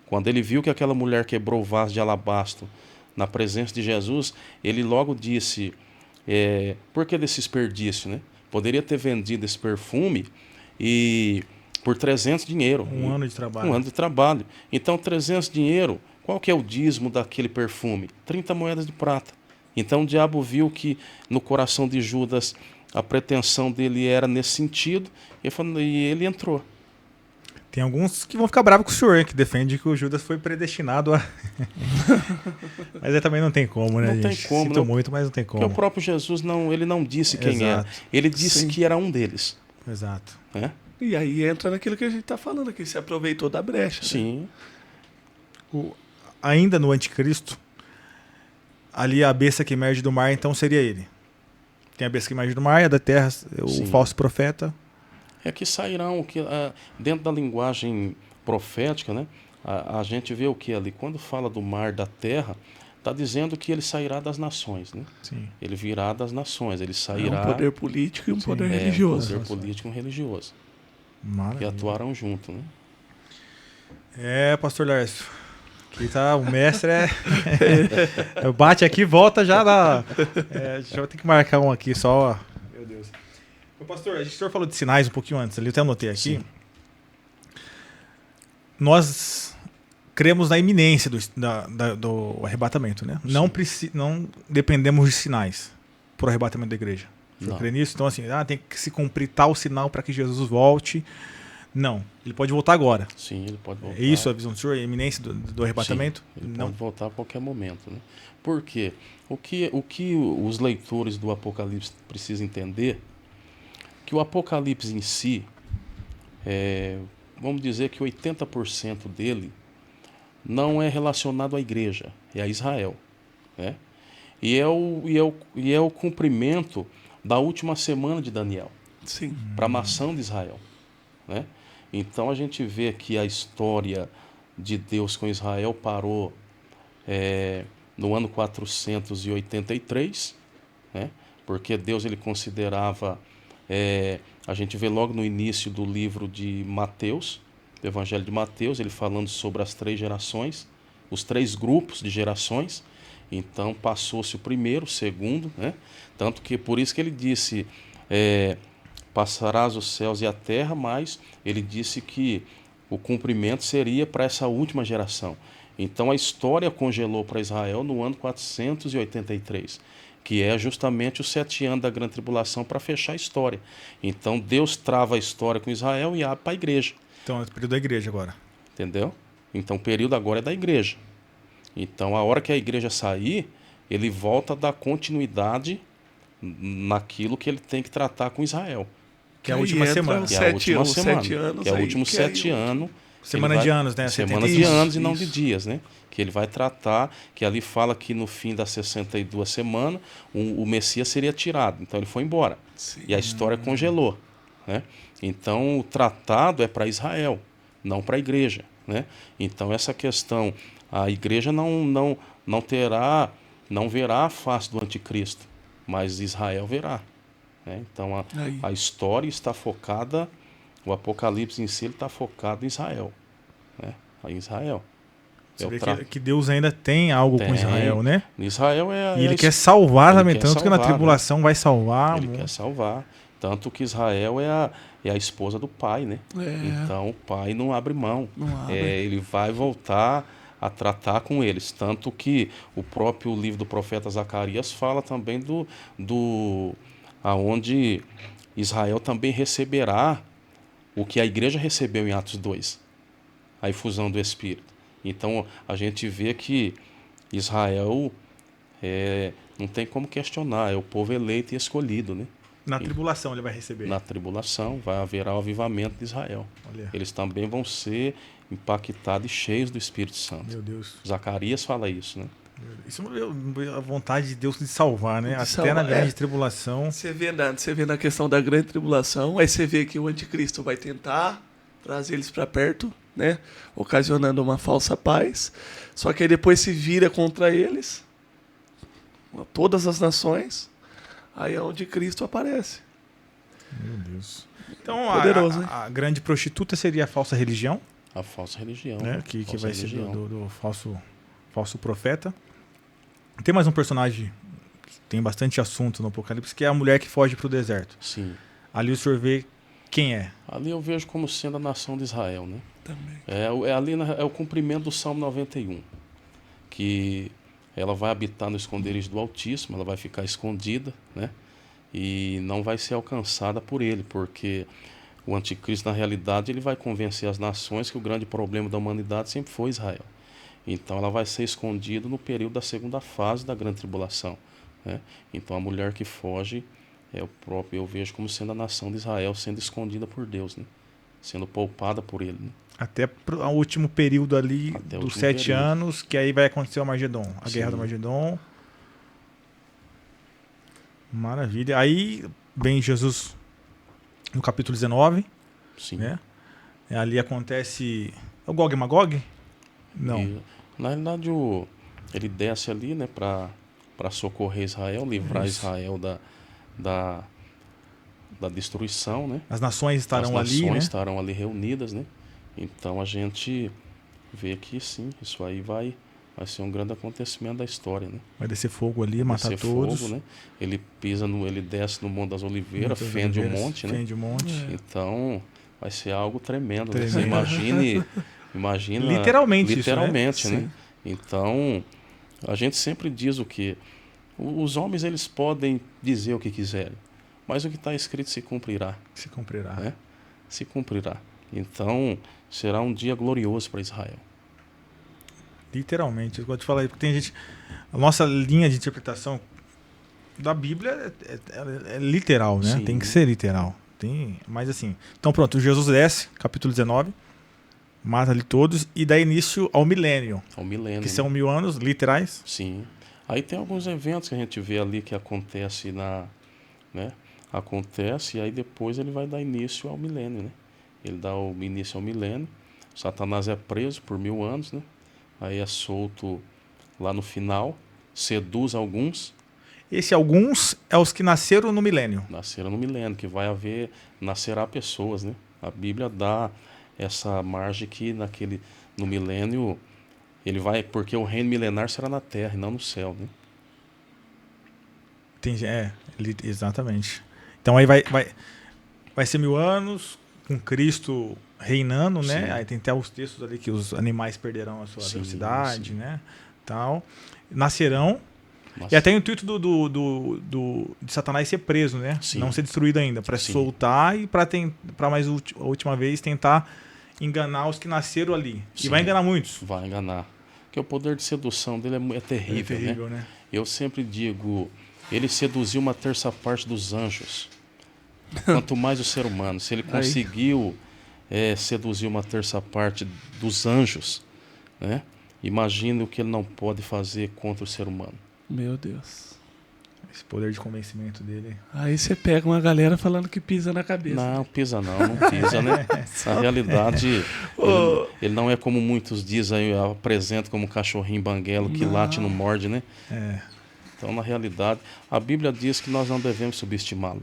Quando ele viu que aquela mulher quebrou o vaso de alabastro na presença de Jesus, ele logo disse, por que desse desperdício, né? Poderia ter vendido esse perfume e por 300 dinheiro. Um ano de trabalho. Um ano de trabalho. Então, 300 dinheiro, qual que é o dízimo daquele perfume? 30 moedas de prata. Então, o diabo viu que no coração de Judas a pretensão dele era nesse sentido e ele entrou. Tem alguns que vão ficar bravos com o senhor, hein, que defende que o Judas foi predestinado a... Mas aí também não tem como, né, não gente? Tem como, Sinto não. muito, mas não tem como. Porque o próprio Jesus ele não disse quem Exato. era. Ele disse Sim. que era um deles. Exato. Né? E aí entra naquilo que a gente está falando aqui, se aproveitou da brecha. Né? Sim. Ainda no anticristo, ali a besta que emerge do mar, então seria ele. Tem a besta que emerge do mar, a da terra, o Sim. falso profeta. É que sairão, dentro da linguagem profética, né? A gente vê o que ali? Quando fala do mar, da terra, está dizendo que ele sairá das nações. Né? Sim. Ele virá das nações, ele sairá... Um poder político e um poder um religioso. poder político e um religioso. Maravilha. Que atuaram junto. Né? Pastor Lércio. Aqui tá, o mestre bate aqui e volta já lá. Já vou ter que marcar um aqui só. Ó. Meu Deus. Pastor, o senhor falou de sinais um pouquinho antes, ali eu até anotei aqui. Sim. Nós cremos na iminência do arrebatamento, né? Não dependemos de sinais para o arrebatamento da igreja. O senhor crê nisso? Então, assim, tem que se cumprir tal sinal para que Jesus volte. Não, ele pode voltar agora. Sim, ele pode voltar. É isso a visão do senhor, a iminência do arrebatamento? Sim, ele pode voltar a qualquer momento. Né? Por quê? O que os leitores do Apocalipse precisam entender, que o Apocalipse em si, vamos dizer que 80% dele não é relacionado à igreja, é a Israel. Né? E é o cumprimento da última semana de Daniel, para a nação de Israel. Né? Então a gente vê que a história de Deus com Israel parou no ano 483, né? Porque Deus ele considerava, a gente vê logo no início do livro de Mateus, do Evangelho de Mateus, ele falando sobre as 3 gerações, os 3 grupos de gerações. Então passou-se o primeiro, o segundo, né? Tanto que por isso que ele disse... passarás os céus e a terra, mas ele disse que o cumprimento seria para essa última geração. Então a história congelou para Israel no ano 483, que é justamente os 7 anos da grande tribulação para fechar a história. Então Deus trava a história com Israel e abre para a igreja. Então é o período da igreja agora. Entendeu? Então o período agora é da igreja. Então a hora que a igreja sair, ele volta a dar continuidade naquilo que ele tem que tratar com Israel. Que é a última semana. Que é a última semana. Que é o último 7 anos. Semana de anos, né? Semana de anos e não de dias, né? Que ele vai tratar, que ali fala que no fim das 62 semanas, o Messias seria tirado. Então ele foi embora. Sim. E a história congelou. Né? Então o tratado é para Israel, não para a igreja. Né? Então essa questão, a igreja não verá a face do anticristo, mas Israel verá. Né? Então a história está focada, o Apocalipse em si está focado em Israel. Né? Em Israel. Você vê que Deus ainda tem algo com Israel, né? Israel e ele quer salvar também, tanto que na tribulação vai salvar. Ele quer salvar. Tanto que Israel é a esposa do pai, né? Então o pai não abre mão. Ele vai voltar a tratar com eles. Tanto que o próprio livro do profeta Zacarias fala também aonde Israel também receberá o que a igreja recebeu em Atos 2, a efusão do Espírito. Então a gente vê que Israel não tem como questionar, é o povo eleito e escolhido, né? Na tribulação ele vai receber. Na tribulação haverá o avivamento de Israel. Olha. Eles também vão ser impactados e cheios do Espírito Santo. Meu Deus. Zacarias fala isso, né? Isso é a vontade de Deus de salvar, né? Até na grande tribulação. Você vê na questão da grande tribulação, aí você vê que o anticristo vai tentar trazer eles para perto, né? Ocasionando uma falsa paz. Só que aí depois se vira contra eles, todas as nações, aí é onde Cristo aparece. Meu Deus. Então poderoso, a grande prostituta seria a falsa religião? A falsa religião. Né? Que vai ser do falso profeta. Tem mais um personagem tem bastante assunto no Apocalipse, que é a mulher que foge para o deserto. Sim. Ali o senhor vê quem é. Ali eu vejo como sendo a nação de Israel, né? Também. É o cumprimento do Salmo 91, que ela vai habitar no esconderijo do Altíssimo, ela vai ficar escondida, né? E não vai ser alcançada por ele, porque o anticristo, na realidade, ele vai convencer as nações que o grande problema da humanidade sempre foi Israel. Então ela vai ser escondida no período da segunda fase da grande tribulação, né? Então a mulher que foge, eu vejo como sendo a nação de Israel sendo escondida por Deus, né? Sendo poupada por ele, né? Até o último período ali Até o dos último 7 período. anos, que aí vai acontecer o Armagedon, a Sim. Guerra do Armagedon. Maravilha. Aí vem Jesus no capítulo 19, Sim. né? Ali acontece o Gog e Magog? Não. E, na realidade, ele desce ali, né, para socorrer Israel, livrar Isso. Israel da destruição, né? As nações estarão As ali, nações né? estarão ali reunidas, né? Então a gente vê que sim, isso aí vai ser um grande acontecimento da história, né? Vai descer fogo ali, Vai matar ser todos. Fogo, né? Ele desce no Monte das Oliveiras, Muitas fende o oliveiras, monte, né? Fende o monte. Então vai ser algo tremendo, né? Você Tremendo. imagina Literalmente isso, né? literalmente, né? Sim. Então a gente sempre diz o que os homens eles podem dizer o que quiserem, mas o que está escrito se cumprirá, Se cumprirá. né? Se cumprirá. Então será um dia glorioso para Israel. Literalmente, eu gosto de falar isso, porque tem gente. A nossa linha de interpretação da Bíblia é literal, né? Sim. Tem que ser literal. Mas assim. Então pronto, Jesus desce, capítulo 19, mata ali todos e dá início ao milênio, Ao milênio. que são 1000 anos literais. Sim. Aí tem alguns eventos que a gente vê ali que acontece né? Acontece e aí depois ele vai dar início ao milênio, né? Ele dá o início ao milênio. Satanás é preso por 1000 anos, né? Aí é solto lá no final, seduz alguns, Esse alguns é os que nasceram no milênio. nasceram no milênio, que nascerá pessoas, né? A Bíblia dá essa margem que no milênio ele vai, porque o reino milenar será na terra e não no céu, né? Exatamente. Então aí vai ser 1000 anos com Cristo reinando, né? Sim. Aí tem até os textos ali que os animais perderão a sua Sim, velocidade, sim. né? Tal. Nascerão. Mas, E até o intuito de Satanás ser preso, né? Sim. Não ser destruído ainda, para Sim. soltar e para mais a última vez tentar enganar os que nasceram ali. Sim. E vai enganar muitos. vai enganar. Porque o poder de sedução dele é terrível, né? Eu sempre digo, ele seduziu uma terça parte dos anjos. Quanto mais o ser humano. Se ele conseguiu seduzir uma terça parte dos anjos, né? Imagine o que ele não pode fazer contra o ser humano. Meu Deus. Esse poder de convencimento dele. Aí você pega uma galera falando que pisa na cabeça. Não pisa, né? Na realidade, ele não é como muitos dizem, apresenta como um cachorrinho banguelo que late e não morde, né? Então, na realidade, a Bíblia diz que nós não devemos subestimá-lo,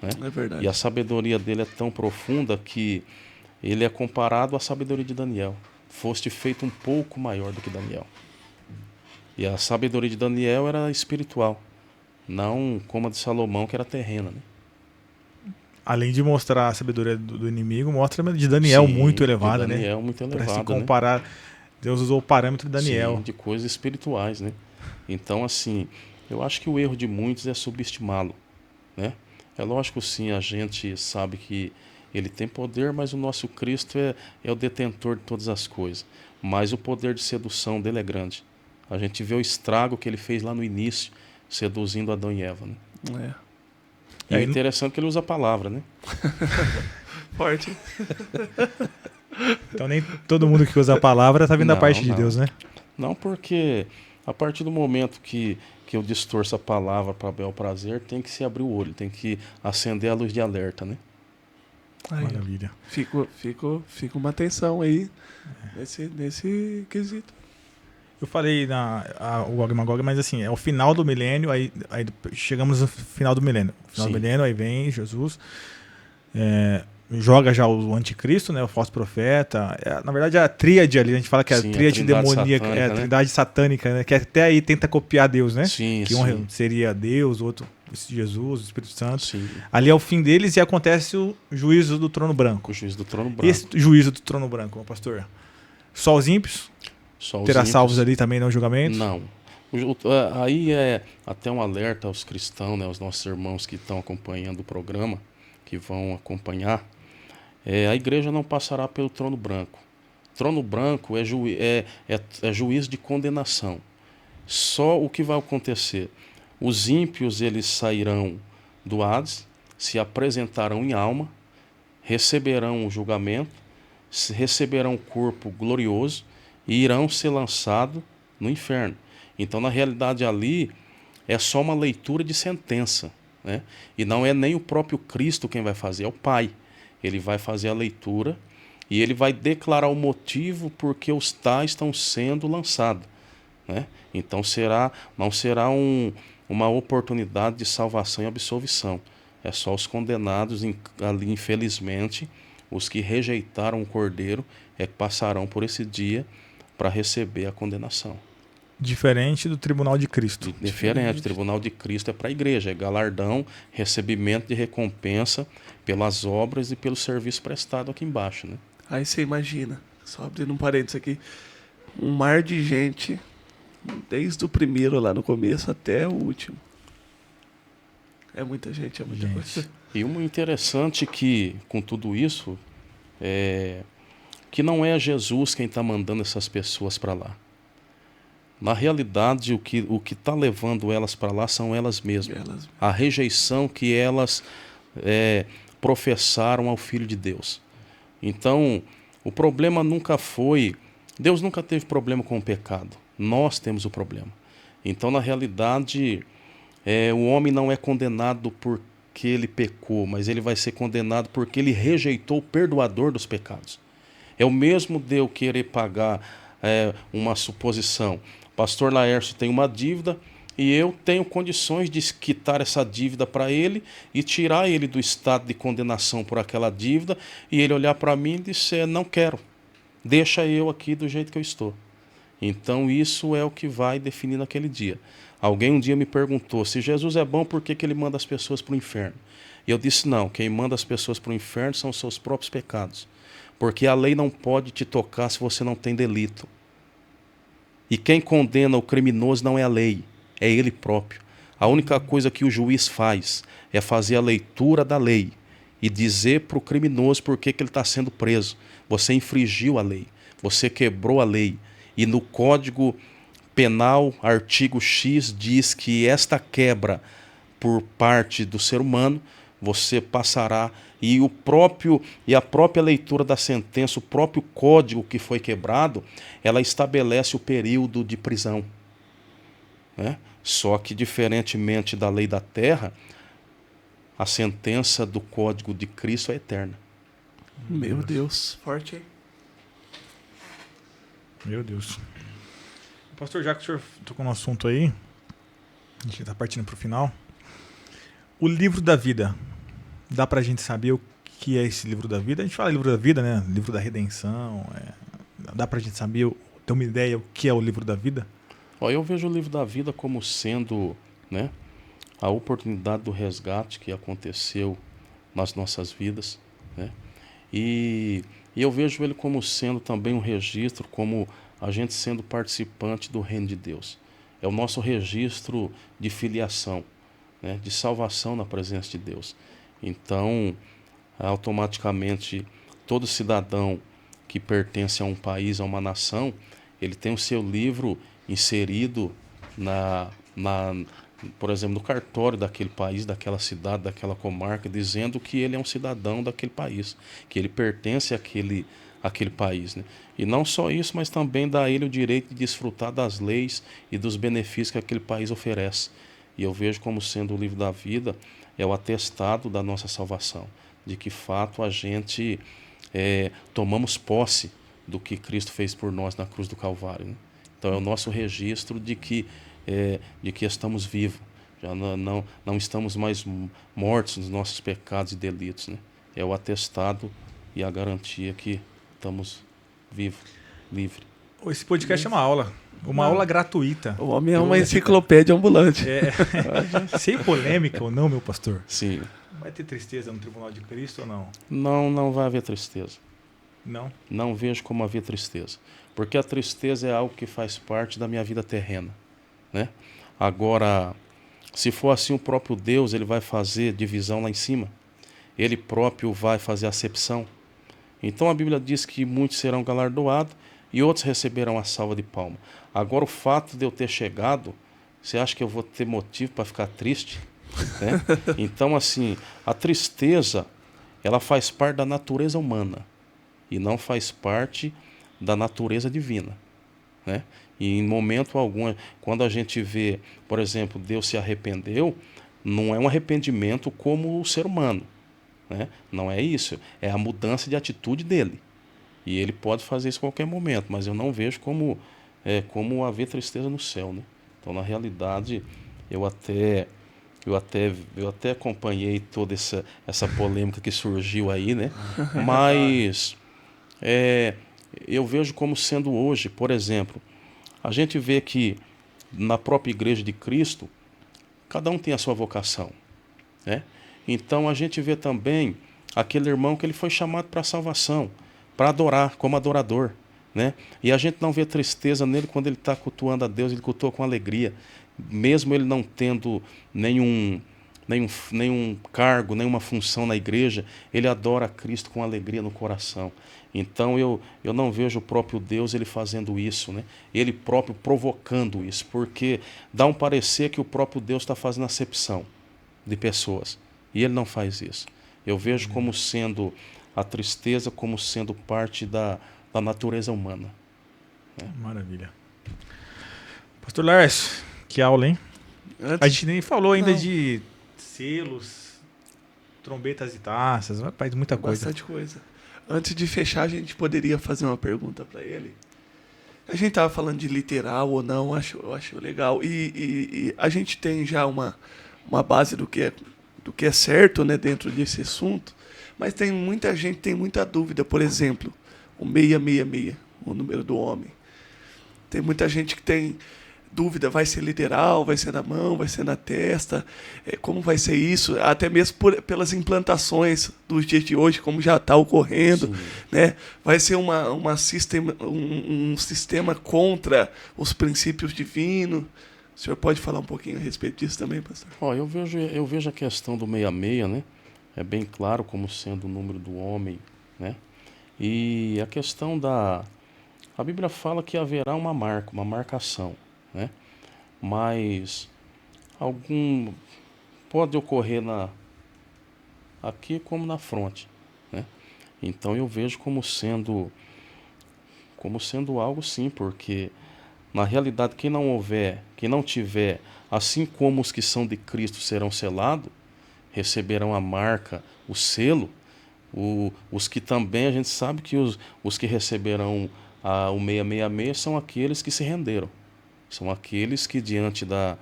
né? É verdade. E a sabedoria dele é tão profunda que ele é comparado à sabedoria de Daniel. Foste feito um pouco maior do que Daniel. E a sabedoria de Daniel era espiritual, não como a de Salomão, que era terrena, né? Além de mostrar a sabedoria do inimigo, mostra a de Daniel muito elevada, né? Daniel muito elevada, para se comparar, né? Deus usou o parâmetro de Daniel. Sim, de coisas espirituais, né? Então, assim, eu acho que o erro de muitos é subestimá-lo, né? É lógico, sim, a gente sabe que ele tem poder, mas o nosso Cristo é o detentor de todas as coisas. Mas o poder de sedução dele é grande. A gente vê o estrago que ele fez lá no início, seduzindo Adão e Eva, né? E é interessante que ele usa a palavra, né? Forte. Então nem todo mundo que usa a palavra está vindo da parte de Deus, né? Não, porque a partir do momento que eu distorço a palavra para bel prazer, tem que se abrir o olho, tem que acender a luz de alerta, né? Aí, maravilha. Fica uma atenção aí nesse quesito. Eu falei o Gog e Magog, mas assim, é o final do milênio, aí chegamos no final do milênio. Final do milênio, aí vem Jesus, joga já o anticristo, né? O falso profeta. Na verdade, a tríade ali, a gente fala que é a Sim, tríade demoníaca, satânica, a né? trindade satânica, né? Que até aí tenta copiar Deus, né? Sim, Que sim. seria Deus, outro Jesus, o Espírito Santo. Sim. Ali é o fim deles e acontece o juízo do trono branco. O juiz do trono branco. Esse juízo do trono branco, meu pastor. Só os ímpios? Só os Terá ímpios. salvos ali também no julgamento? Não. Aí é até um alerta aos cristãos, né, aos nossos irmãos que estão acompanhando o programa, que vão acompanhar. A igreja não passará pelo trono branco. Trono branco é juízo de condenação. Só o que vai acontecer? Os ímpios eles sairão do Hades, se apresentarão em alma, receberão o julgamento, receberão o corpo glorioso e irão ser lançados no inferno. Então, na realidade, ali é só uma leitura de sentença, né? E não é nem o próprio Cristo quem vai fazer, é o Pai. Ele vai fazer a leitura e ele vai declarar o motivo por que os tais estão sendo lançados, né? Então, não será uma oportunidade de salvação e absolvição. É só os condenados ali, infelizmente, os que rejeitaram o Cordeiro é que passarão por esse dia para receber a condenação. Diferente do tribunal de Cristo. Diferente. O tribunal de Cristo é para a igreja, é galardão, recebimento de recompensa pelas obras e pelo serviço prestado aqui embaixo, né? Aí você imagina, só abrindo um parênteses aqui, um mar de gente, desde o primeiro lá no começo até o último. É muita gente, é muita coisa. E uma interessante que, com tudo isso, que não é Jesus quem está mandando essas pessoas para lá. Na realidade, o que está levando elas para lá são elas mesmas. A rejeição que elas professaram ao Filho de Deus. Então, o problema nunca foi... Deus nunca teve problema com o pecado. Nós temos o problema. Então, na realidade, o homem não é condenado porque ele pecou, mas ele vai ser condenado porque ele rejeitou o perdoador dos pecados. É o mesmo de eu querer pagar uma suposição. Pastor Laércio tem uma dívida e eu tenho condições de quitar essa dívida para ele e tirar ele do estado de condenação por aquela dívida e ele olhar para mim e dizer, não quero, deixa eu aqui do jeito que eu estou. Então isso é o que vai definir naquele dia. Alguém um dia me perguntou, se Jesus é bom, por que ele manda as pessoas para o inferno? E eu disse, não, quem manda as pessoas para o inferno são os seus próprios pecados. Porque a lei não pode te tocar se você não tem delito. E quem condena o criminoso não é a lei, é ele próprio. A única coisa que o juiz faz é fazer a leitura da lei e dizer para o criminoso por que ele está sendo preso. Você infringiu a lei, você quebrou a lei. E no Código Penal, artigo X, diz que esta quebra por parte do ser humano, você passará... E a própria leitura da sentença, o próprio código que foi quebrado, ela estabelece o período de prisão, né? Só que, diferentemente da lei da terra, a sentença do código de Cristo é eterna. Meu Deus, forte, hein? Meu Deus. Pastor, já que o senhor tocou no assunto aí, a gente está partindo para o final. O livro da vida. Dá pra gente saber o que é esse livro da vida? A gente fala livro da vida, né? Livro da redenção. Dá pra gente saber, ter uma ideia o que é o livro da vida? Eu vejo o livro da vida como sendo, né, a oportunidade do resgate que aconteceu nas nossas vidas, né? E eu vejo ele como sendo também um registro, como a gente sendo participante do reino de Deus. É o nosso registro de filiação, né, de salvação na presença de Deus. Então, automaticamente, todo cidadão que pertence a um país, a uma nação, ele tem o seu livro inserido, por exemplo, no cartório daquele país, daquela cidade, daquela comarca, dizendo que ele é um cidadão daquele país, que ele pertence àquele país, né? E não só isso, mas também dá a ele o direito de desfrutar das leis e dos benefícios que aquele país oferece. E eu vejo como sendo o livro da vida é o atestado da nossa salvação, de que fato a gente tomamos posse do que Cristo fez por nós na cruz do Calvário, né? Então é o nosso registro de que estamos vivos, já não estamos mais mortos nos nossos pecados e delitos, né? é o atestado e a garantia que estamos vivos, livres. Esse podcast é uma aula. Uma aula gratuita. O homem é uma enciclopédia ambulante. Sem polêmica ou não, meu pastor? Sim. Vai ter tristeza no tribunal de Cristo ou não? Não vai haver tristeza. Não? Não vejo como haver tristeza. Porque a tristeza é algo que faz parte da minha vida terrena, né? Agora, se for assim, o próprio Deus, ele vai fazer divisão lá em cima. Ele próprio vai fazer acepção. Então a Bíblia diz que muitos serão galardoados e outros receberão a salva de palma. Agora, o fato de eu ter chegado, você acha que eu vou ter motivo para ficar triste? Né? Então, assim, a tristeza, ela faz parte da natureza humana e não faz parte da natureza divina, né? E em momento algum, quando a gente vê, por exemplo, Deus se arrependeu, não é um arrependimento como o ser humano, né? Não é isso, é a mudança de atitude dele. E ele pode fazer isso a qualquer momento, mas eu não vejo como haver tristeza no céu, né? Então, na realidade, eu até acompanhei toda essa polêmica que surgiu aí, né? Mas eu vejo como sendo hoje, por exemplo, a gente vê que na própria Igreja de Cristo, cada um tem a sua vocação, né? Então a gente vê também aquele irmão que ele foi chamado para a salvação, para adorar, como adorador, né? E a gente não vê tristeza nele quando ele está cultuando a Deus, ele cultua com alegria, mesmo ele não tendo nenhum cargo, nenhuma função na igreja, ele adora a Cristo com alegria no coração. Então eu não vejo o próprio Deus ele fazendo isso, né? Ele próprio provocando isso, porque dá um parecer que o próprio Deus está fazendo acepção de pessoas, e ele não faz isso. Eu vejo como sendo a tristeza, como sendo parte da natureza humana. Né? Maravilha. Pastor Lars, que aula, hein? A gente nem falou ainda de selos, trombetas e taças, faz muita coisa. Bastante coisa. Antes de fechar, a gente poderia fazer uma pergunta para ele. A gente estava falando de literal ou não, eu acho legal. E a gente tem já uma base do que é certo, né, dentro desse assunto, mas tem muita gente tem muita dúvida. Por exemplo, o 666, o número do homem. Tem muita gente que tem dúvida, vai ser literal, vai ser na mão, vai ser na testa, como vai ser isso, até mesmo pelas implantações dos dias de hoje, como já está ocorrendo, né? Vai ser um sistema contra os princípios divinos. O senhor pode falar um pouquinho a respeito disso também, pastor? Eu vejo a questão do 66, né? É bem claro como sendo o número do homem, né? E a questão a Bíblia fala que haverá uma marcação, né? Mas pode ocorrer aqui como na fronte, né? Então eu vejo como sendo algo sim, porque na realidade quem não tiver, assim como os que são de Cristo serão selados, receberão a marca, o selo, os que também a gente sabe que os que receberão o 666 são aqueles que se renderam. São aqueles que, diante da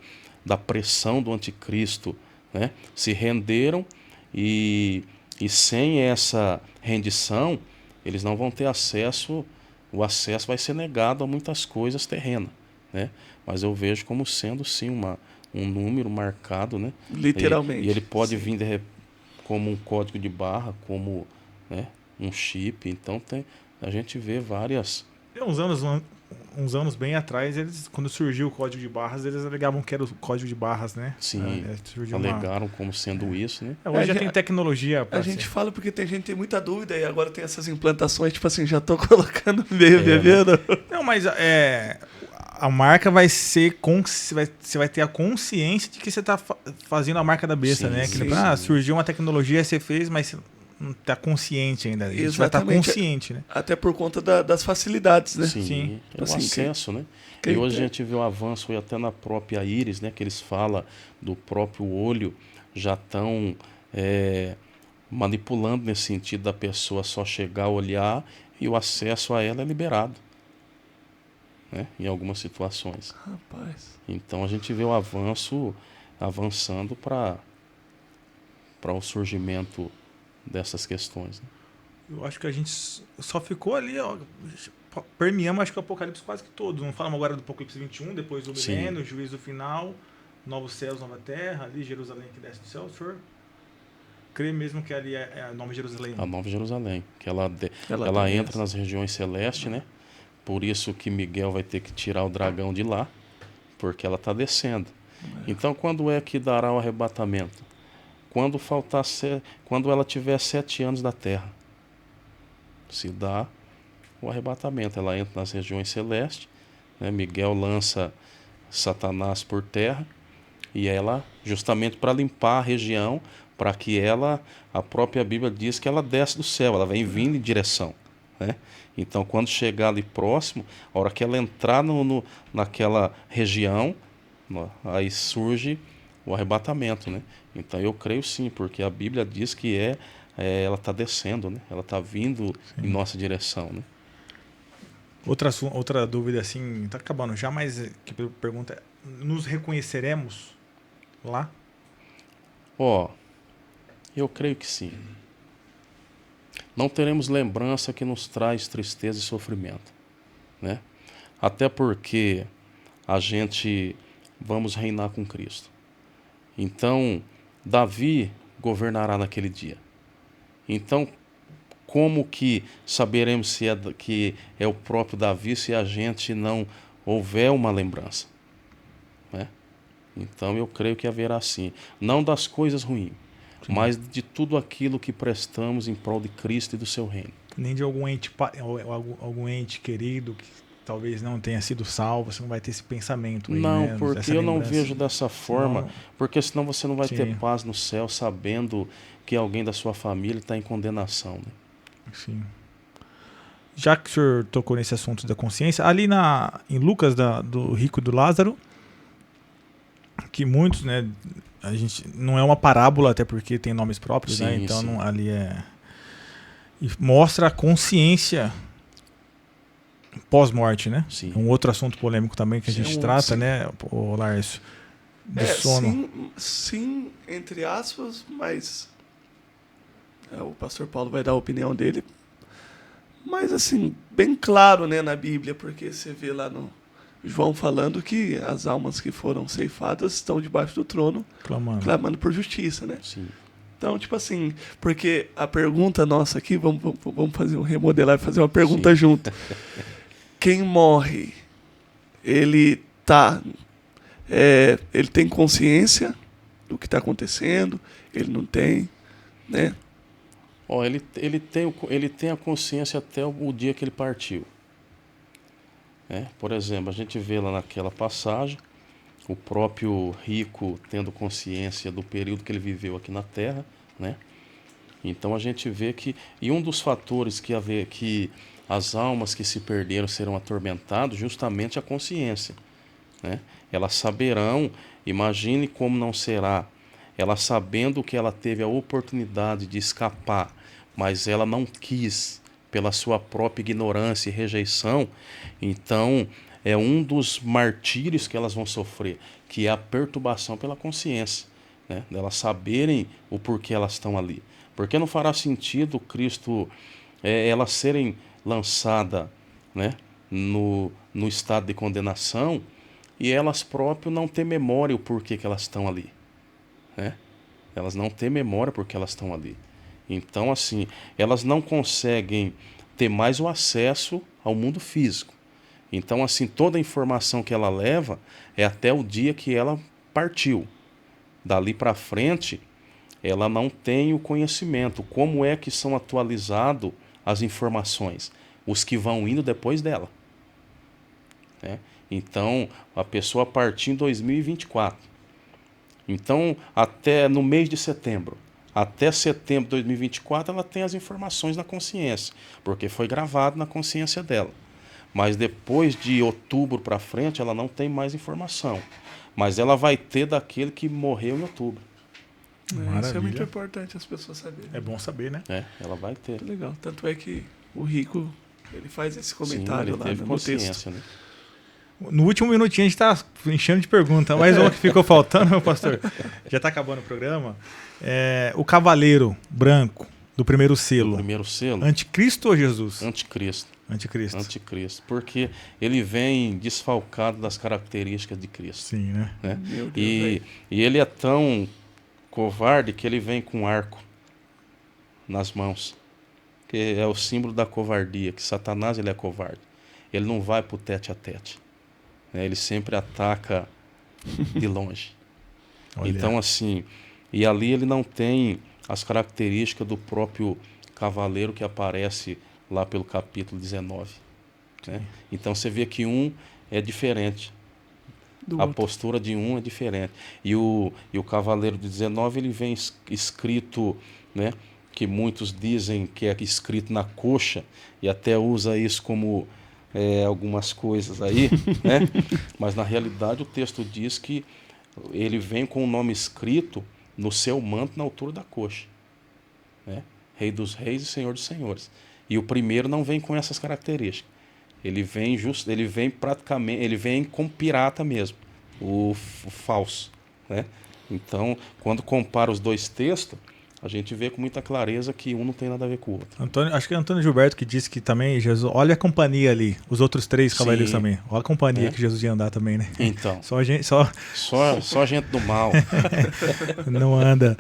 pressão do anticristo, né, se renderam e sem essa rendição, eles não vão ter acesso, o acesso vai ser negado a muitas coisas terrenas, né? Mas eu vejo como sendo, sim, um número marcado, né? Literalmente. E ele pode vir como um código de barra, como, né, um chip. Então a gente vê várias... Tem uns anos bem atrás, quando surgiu o código de barras, eles alegavam que era o código de barras, né? Sim, alegaram como sendo isso, né? Hoje já tem tecnologia para a gente fala porque tem gente que tem muita dúvida e agora tem essas implantações, tipo assim, já tô colocando meio bebendo. Não, mas a marca vai ser... Você vai ter a consciência de que você está fazendo a marca da besta, né? Surgiu uma tecnologia, você fez, mas você não está consciente ainda. Você vai estar consciente, né? Até por conta das facilidades, né? Sim. É o acesso, né? E hoje a gente vê o avanço até na própria íris, né? Que eles falam do próprio olho, já estão manipulando nesse sentido da pessoa só chegar a olhar e o acesso a ela é liberado, né? Em algumas situações. Rapaz. Então a gente vê o avançando para o surgimento dessas questões, né? Eu acho que a gente só ficou ali, ó, permeamos, acho que o Apocalipse quase que todo. Não falamos agora do Apocalipse 21, depois do milênio, o juízo final, novos céus, nova terra, ali Jerusalém que desce do céu. O senhor crê mesmo que ali é a Nova Jerusalém? A Nova Jerusalém, que ela entra nas regiões celestes, né? Por isso que Miguel vai ter que tirar o dragão de lá, porque ela está descendo. Então, quando é que dará o arrebatamento? Quando ela tiver 7 anos da terra. Se dá o arrebatamento. Ela entra nas regiões celestes, né? Miguel lança Satanás por terra, e ela, justamente para limpar a região, para que a própria Bíblia diz que ela desce do céu, ela vem vindo em direção, né? Então, quando chegar ali próximo, a hora que ela entrar naquela região, aí surge o arrebatamento, né? Então, eu creio sim, porque a Bíblia diz que ela está descendo, né? Ela está vindo em nossa direção, né? Outra dúvida, assim, está acabando já, mas que pergunta é, nos reconheceremos lá? Eu creio que sim. Não teremos lembrança que nos traz tristeza e sofrimento, né? Até porque a gente vamos reinar com Cristo. Então, Davi governará naquele dia. Então, como que saberemos que é o próprio Davi se a gente não houver uma lembrança, né? Então, eu creio que haverá sim. Não das coisas ruins, mas de tudo aquilo que prestamos em prol de Cristo e do seu reino. Nem de algum ente querido que talvez não tenha sido salvo, você não vai ter esse pensamento aí, não, né? porque eu não vejo dessa forma, porque senão você não vai Sim. ter paz no céu sabendo que alguém da sua família está em condenação, né? Sim. Já que o senhor tocou nesse assunto da consciência, ali em Lucas, do rico e do Lázaro, que muitos, né, a gente não é uma parábola, até porque tem nomes próprios, sim, né? Então sim. ali e mostra a consciência pós-morte, né? Sim. Um outro assunto polêmico também que a gente trata, né, o Lárcio, do sono. Sim, entre aspas, mas o pastor Paulo vai dar a opinião dele. Mas assim, bem claro, né, na Bíblia, porque você vê lá no João falando que as almas que foram ceifadas estão debaixo do trono, clamando por justiça, né? Sim. Então, tipo assim, porque a pergunta nossa aqui, vamos fazer um remodelar e fazer uma pergunta junto. Quem morre, ele tem consciência do que está acontecendo, ele não tem, né? Ele tem a consciência até o dia que ele partiu. Por exemplo, a gente vê lá naquela passagem o próprio rico tendo consciência do período que ele viveu aqui na Terra, né? Então a gente vê que um dos fatores que as almas que se perderam serão atormentadas, justamente a consciência, né? Elas saberão, imagine como não será, ela sabendo que ela teve a oportunidade de escapar, mas ela não quis, pela sua própria ignorância e rejeição. Então, é um dos martírios que elas vão sofrer, que é a perturbação pela consciência, né? Elas saberem o porquê elas estão ali. Porque não fará sentido Cristo, elas serem lançadas, né, no estado de condenação e elas próprias não ter memória o porquê que elas estão ali, né? Elas não têm memória porque elas estão ali. Então, assim, elas não conseguem ter mais o acesso ao mundo físico. Então, assim, toda a informação que ela leva é até o dia que ela partiu. Dali para frente, ela não tem o conhecimento. Como é que são atualizadas as informações? Os que vão indo depois dela, né? Então, a pessoa partiu em 2024. Então, até no mês de setembro, até setembro de 2024, ela tem as informações na consciência, porque foi gravado na consciência dela. Mas depois de outubro para frente, ela não tem mais informação. Mas ela vai ter daquele que morreu em outubro. Isso é muito importante as pessoas saberem. É bom saber, né? Ela vai ter. Muito legal. Tanto é que o rico, ele faz esse comentário. Sim, ele teve lá no texto. né? No último minutinho a gente está enchendo de perguntas. Mais uma que ficou faltando, meu pastor. Já está acabando o programa. O cavaleiro branco, Do primeiro do selo. primeiro selo. Anticristo ou Jesus? Anticristo. Anticristo. Anticristo. Porque ele vem desfalcado das características de Cristo. Sim, né? Né? Meu Deus, E ele é tão covarde que ele vem com um arco nas mãos. Que é o símbolo da covardia, que Satanás ele é covarde. Ele não vai para o tete a tete. Né? Ele sempre ataca de longe. Olha. Então, assim, e ali ele não tem as características do próprio cavaleiro que aparece lá pelo capítulo 19. Né? Então você vê que um é diferente. do A outro. postura de um é diferente. E o cavaleiro de 19 ele vem escrito, né, que muitos dizem que é escrito na coxa, e até usa isso como algumas coisas aí, né? Mas na realidade o texto diz que ele vem com o nome escrito no seu manto na altura da coxa. Né? Rei dos reis e Senhor dos senhores. E o primeiro não vem com essas características. Ele vem praticamente, ele vem com pirata mesmo, o falso, né? Então, quando compara os dois textos, a gente vê com muita clareza que um não tem nada a ver com o outro. Acho que é Antônio Gilberto que disse que também Jesus. Olha a companhia ali, os outros 3 cavaleiros Sim. também. Olha a companhia que Jesus ia andar também, né? Então, Só gente, só gente do mal. não anda.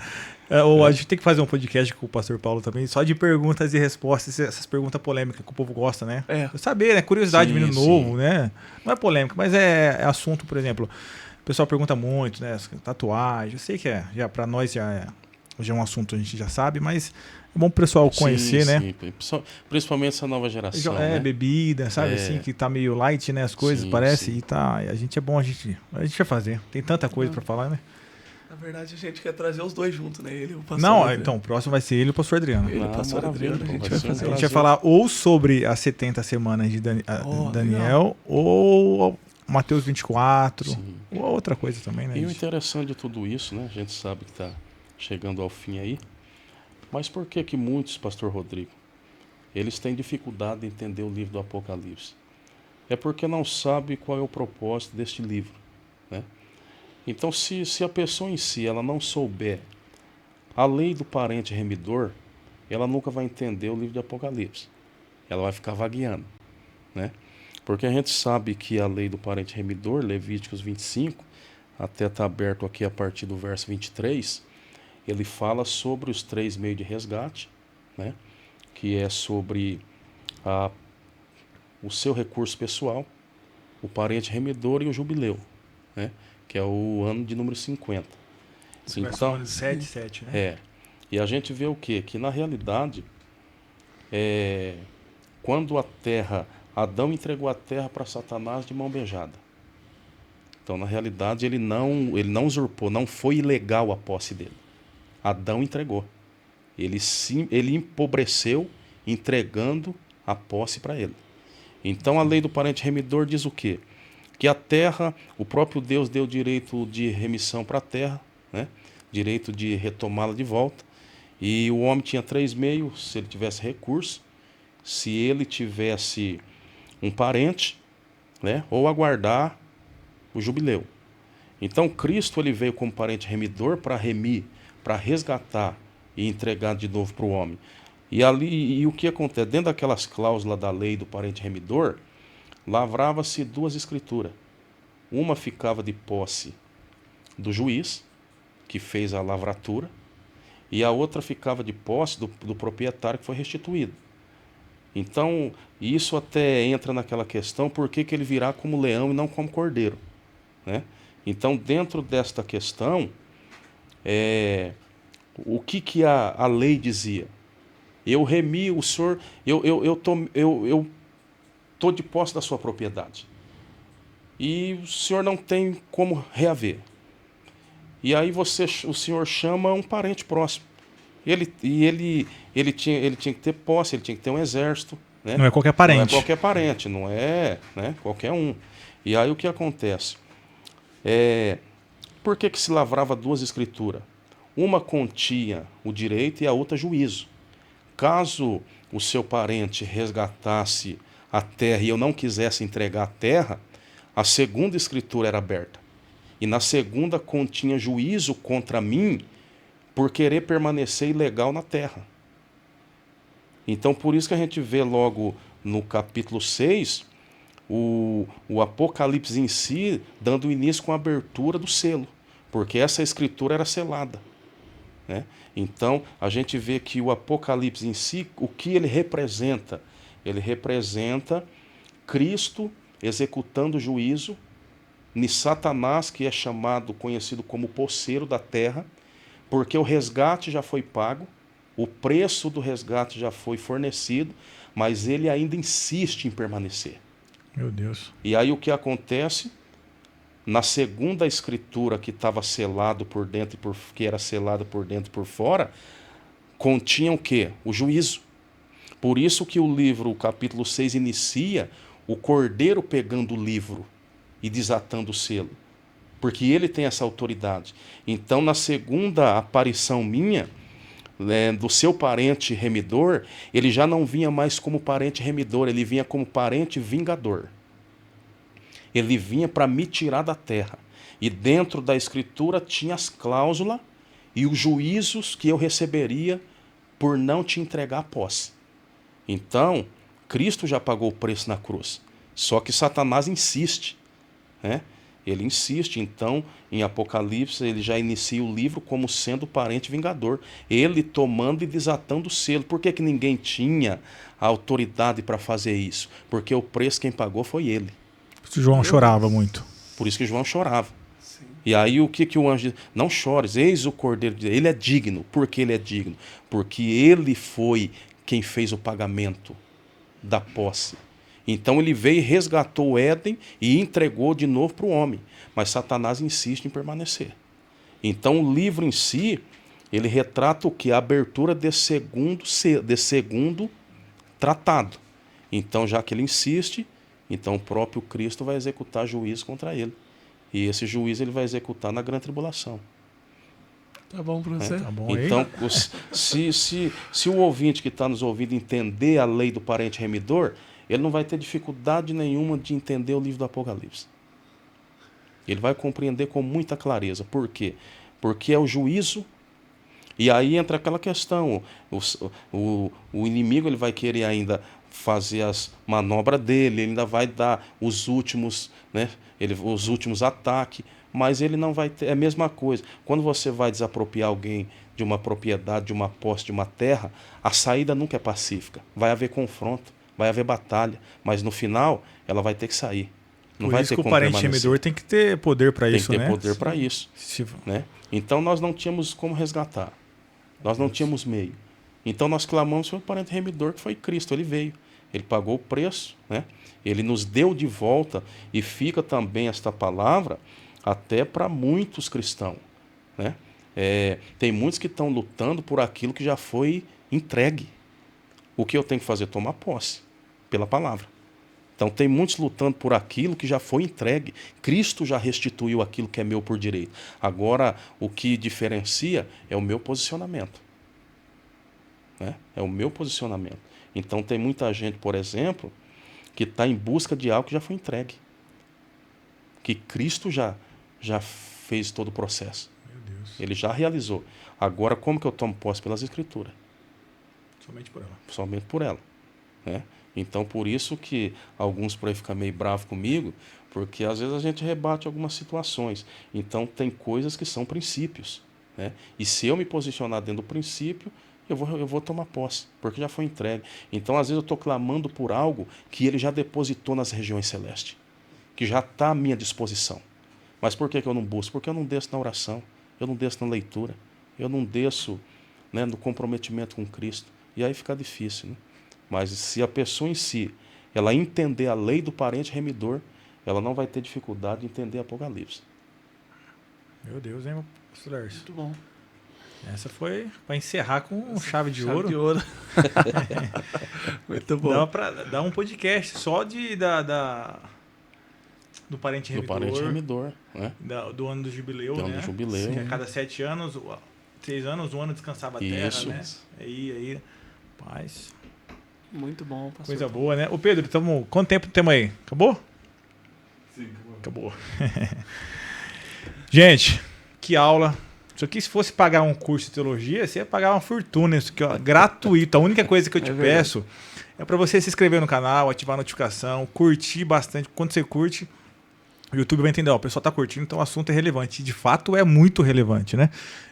Ou a gente tem que fazer um podcast com o pastor Paulo também, só de perguntas e respostas, essas perguntas polêmicas que o povo gosta, né? Saber, né? Curiosidade, Sim, menino sim. novo, né? Não é polêmica, mas é assunto, por exemplo. O pessoal pergunta muito, né? Tatuagem, eu sei que já para nós já é um assunto, a gente já sabe, mas é bom pro pessoal conhecer, né? Sim. Principalmente essa nova geração. né? Bebida, sabe? Assim, que tá meio light, né? As coisas, Sim, parece. sim. E tá. A gente é bom, a gente vai fazer. Tem tanta coisa pra falar, né? Na verdade, a gente quer trazer os dois juntos, né? Ele e o pastor. Não, Adriano. então, o próximo vai ser ele e o pastor Adriano. Ele e o pastor maravilha, Adriano, a gente vai vai ser um A fazer. gente vai prazer. falar ou sobre as 70 semanas de Daniel, ou Mateus 24, Sim. ou outra coisa também, né? E o interessante de tudo isso, né? A gente sabe que está chegando ao fim aí. Mas por que muitos, pastor Rodrigo, eles têm dificuldade de entender o livro do Apocalipse? É porque não sabe qual é o propósito deste livro, né? Então, se a pessoa em si ela não souber a lei do parente remidor, ela nunca vai entender o livro do Apocalipse. Ela vai ficar vagueando, né? Porque a gente sabe que a lei do parente remidor, Levíticos 25, até está aberto aqui a partir do verso 23, ele fala sobre os 3 meios de resgate, né? Que é sobre o seu recurso pessoal, o parente remidor e o jubileu, né? Que é o ano de número 50. Então, 7, né? E a gente vê o quê? Que na realidade, quando Adão entregou a terra para Satanás de mão beijada. Então, na realidade, ele não usurpou, não foi ilegal a posse dele. Adão entregou. Ele empobreceu entregando a posse para ele. Então a lei do parente remidor diz o quê? Que a terra, o próprio Deus deu direito de remissão para a terra, né? Direito de retomá-la de volta. E o homem tinha 3 meios, se ele tivesse recurso, se ele tivesse um parente, né? Ou aguardar o jubileu. Então Cristo ele veio como parente remidor para remir, para resgatar e entregar de novo para o homem. E o que acontece? Dentro daquelas cláusulas da lei do parente remidor, lavrava-se 2 escrituras. Uma ficava de posse do juiz, que fez a lavratura, e a outra ficava de posse do proprietário que foi restituído. Então, isso até entra naquela questão, por que ele virá como leão e não como cordeiro, né? Então, dentro desta questão, o que a lei dizia? Eu remi o senhor, eu tô de posse da sua propriedade. E o senhor não tem como reaver. E aí o senhor chama um parente próximo. Ele tinha que ter posse, ele tinha que ter um exército. Né? Não é qualquer parente. Não é qualquer parente, não é, né, qualquer um. E aí o que acontece? Por que se lavrava 2 escrituras? Uma continha o direito e a outra juízo. Caso o seu parente resgatasse a terra e eu não quisesse entregar a terra, a segunda escritura era aberta. E na segunda continha juízo contra mim por querer permanecer ilegal na terra. Então, por isso que a gente vê logo no capítulo 6, o Apocalipse em si, dando início com a abertura do selo, porque essa escritura era selada, né? Então, a gente vê que o Apocalipse em si, o que ele representa? Ele representa Cristo executando o juízo em Satanás, que é chamado, conhecido como posseiro da terra, porque o resgate já foi pago, o preço do resgate já foi fornecido, mas ele ainda insiste em permanecer. Meu Deus. E aí o que acontece? Na segunda escritura, que estava selado por dentro que era selado por dentro e por fora, continha o quê? O juízo. Por isso que o livro, o capítulo 6, inicia o cordeiro pegando o livro e desatando o selo, porque ele tem essa autoridade. Então, na segunda aparição minha, do seu parente remidor, ele já não vinha mais como parente remidor, ele vinha como parente vingador. Ele vinha para me tirar da terra. E dentro da escritura tinha as cláusulas e os juízos que eu receberia por não te entregar a posse. Então, Cristo já pagou o preço na cruz. Só que Satanás insiste, né? Ele insiste. Então, em Apocalipse, ele já inicia o livro como sendo parente vingador. Ele tomando e desatando o selo. Por que ninguém tinha a autoridade para fazer isso? Porque o preço quem pagou foi ele. O João chorava muito. Por isso que João chorava. Sim. E aí o que o anjo diz? Não chores, eis o Cordeiro de Deus. Ele é digno. Por que ele é digno? Porque ele foi quem fez o pagamento da posse. Então ele veio e resgatou o Éden e entregou de novo para o homem. Mas Satanás insiste em permanecer. Então o livro em si, ele retrata o que? A abertura desse segundo tratado. Então, já que ele insiste, então o próprio Cristo vai executar juízo contra ele. E esse juízo ele vai executar na grande tribulação. Tá bom para você? Tá bom aí? Então, se o ouvinte que está nos ouvindo entender a lei do parente remidor, ele não vai ter dificuldade nenhuma de entender o livro do Apocalipse. Ele vai compreender com muita clareza. Por quê? Porque é o juízo. E aí entra aquela questão. O inimigo ele vai querer ainda fazer as manobras dele, ele ainda vai dar os últimos, né, os últimos ataques, mas ele não vai ter. É a mesma coisa. Quando você vai desapropriar alguém de uma propriedade, de uma posse, de uma terra, a saída nunca é pacífica. Vai haver confronto, vai haver batalha, mas no final ela vai ter que sair. Não Por vai isso ter que o como parente permanecer. remidor tem que ter poder para isso, né? Tem que ter poder para isso. Né? Então nós não tínhamos como resgatar. Nós não tínhamos meio. Então nós clamamos pelo parente remidor, que foi Cristo. Ele veio. Ele pagou o preço, né? Ele nos deu de volta, e fica também esta palavra até para muitos cristãos, né? Tem muitos que estão lutando por aquilo que já foi entregue. O que eu tenho que fazer? Tomar posse pela palavra. Então tem muitos lutando por aquilo que já foi entregue. Cristo já restituiu aquilo que é meu por direito. Agora, o que diferencia é o meu posicionamento, né? É o meu posicionamento. Então tem muita gente, por exemplo, que está em busca de algo que já foi entregue. Que Cristo já fez todo o processo. Meu Deus. Ele já realizou. Agora, como que eu tomo posse? Pelas Escrituras. Somente por ela. Somente por ela, né? Então, por isso que alguns por aí ficam meio bravos comigo, porque às vezes a gente rebate algumas situações. Então, tem coisas que são princípios, né? E se eu me posicionar dentro do princípio, eu vou tomar posse, porque já foi entregue. Então, às vezes, eu estou clamando por algo que ele já depositou nas regiões celestes, que já está à minha disposição. Mas por que eu não busco? Porque eu não desço na oração, eu não desço na leitura, eu não desço, né, no comprometimento com Cristo. E aí fica difícil, né? Mas se a pessoa em si, ela entender a lei do parente remidor, ela não vai ter dificuldade de entender Apocalipse. Meu Deus, hein, pastor Darcio? Muito bom. Essa foi para encerrar com chave de ouro. De ouro. Muito bom. Dá para dar um podcast só do parente Do remidor. parente remidor, né? Do ano do jubileu, Do ano né? do jubileu. Sim, a cada 7 anos, 6 anos, um ano descansava a terra, Isso. né? Aí, paz. Muito bom, pastor. Coisa boa, né? Ô Pedro, quanto tempo temos aí? Acabou? Sim, Acabou. Gente, que aula. Isso aqui, se fosse pagar um curso de teologia, você ia pagar uma fortuna. Isso aqui, ó, gratuito. A única coisa que eu te peço é para você se inscrever no canal, ativar a notificação, curtir bastante. Quando você curte, o YouTube vai entender, ó, o pessoal tá curtindo, então o assunto é relevante. E de fato é muito relevante, né?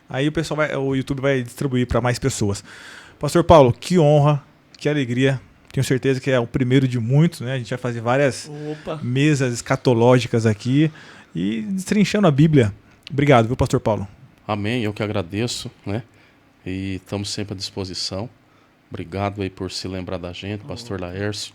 Aí o YouTube vai distribuir para mais pessoas. Pastor Paulo, que honra, que alegria. Tenho certeza que é o primeiro de muitos, né? A gente vai fazer várias mesas escatológicas aqui e destrinchando a Bíblia. Obrigado, viu, Pastor Paulo? Amém, eu que agradeço, né? E estamos sempre à disposição. Obrigado aí por se lembrar da gente, pastor Laércio.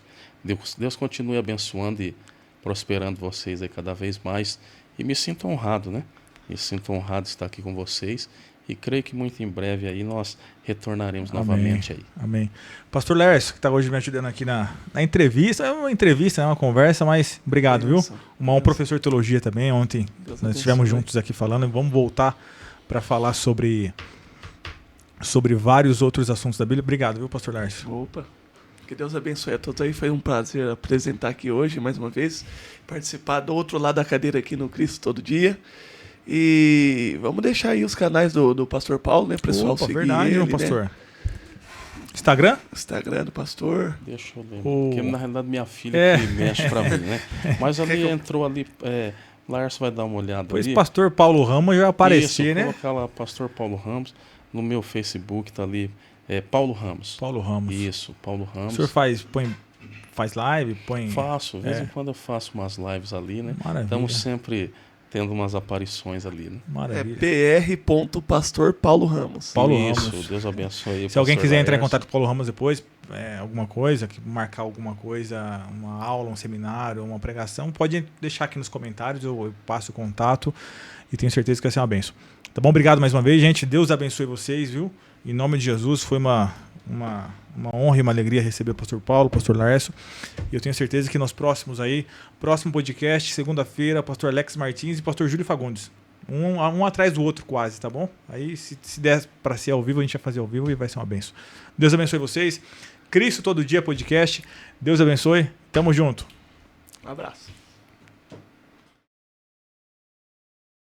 Deus continue abençoando e prosperando vocês aí cada vez mais. E me sinto honrado, né? Me sinto honrado de estar aqui com vocês. E creio que muito em breve aí nós retornaremos novamente aí. Amém. Pastor Laércio, que está hoje me ajudando aqui na entrevista. É uma entrevista, é uma conversa, mas obrigado, viu? Um professor de teologia também. Ontem nós estivemos juntos aqui falando. E vamos voltar para falar sobre vários outros assuntos da Bíblia. Obrigado, viu, Pastor Laércio? Opa, que Deus abençoe a todos aí. Foi um prazer apresentar aqui hoje, mais uma vez, participar do outro lado da cadeira aqui no Cristo Todo Dia. E vamos deixar aí os canais do Pastor Paulo, né, pessoal? Seguir verdade, ele, pastor. Né? Instagram? Instagram do pastor. Deixa eu ver. Porque na realidade minha filha que mexe pra mim, né? Mas ali entrou ali... Laércio vai dar uma olhada pois ali. Pastor Paulo Ramos vai aparecer, né? Vou colocar lá Pastor Paulo Ramos. No meu Facebook tá ali, Paulo Ramos. Paulo Ramos. Isso, Paulo Ramos. O senhor faz live? Faço, de vez em quando eu faço umas lives ali, né? Maravilha. Estamos sempre tendo umas aparições ali, né? Maravilha. pr.pastor Paulo Ramos. Isso, Deus abençoe. Se alguém quiser entrar em contato com o Paulo Ramos depois, alguma coisa, marcar alguma coisa, uma aula, um seminário, uma pregação, pode deixar aqui nos comentários, eu passo o contato e tenho certeza que vai ser uma bênção. Tá bom? Obrigado mais uma vez, gente. Deus abençoe vocês, viu? Em nome de Jesus, foi uma honra e uma alegria receber o Pastor Paulo, o Pastor Laércio. E eu tenho certeza que nos próximo podcast, segunda-feira, Pastor Alex Martins e Pastor Júlio Fagundes. Um atrás do outro quase, tá bom? Aí se der para ser ao vivo, a gente vai fazer ao vivo e vai ser uma bênção. Deus abençoe vocês. Cristo Todo Dia Podcast. Deus abençoe. Tamo junto. Um abraço.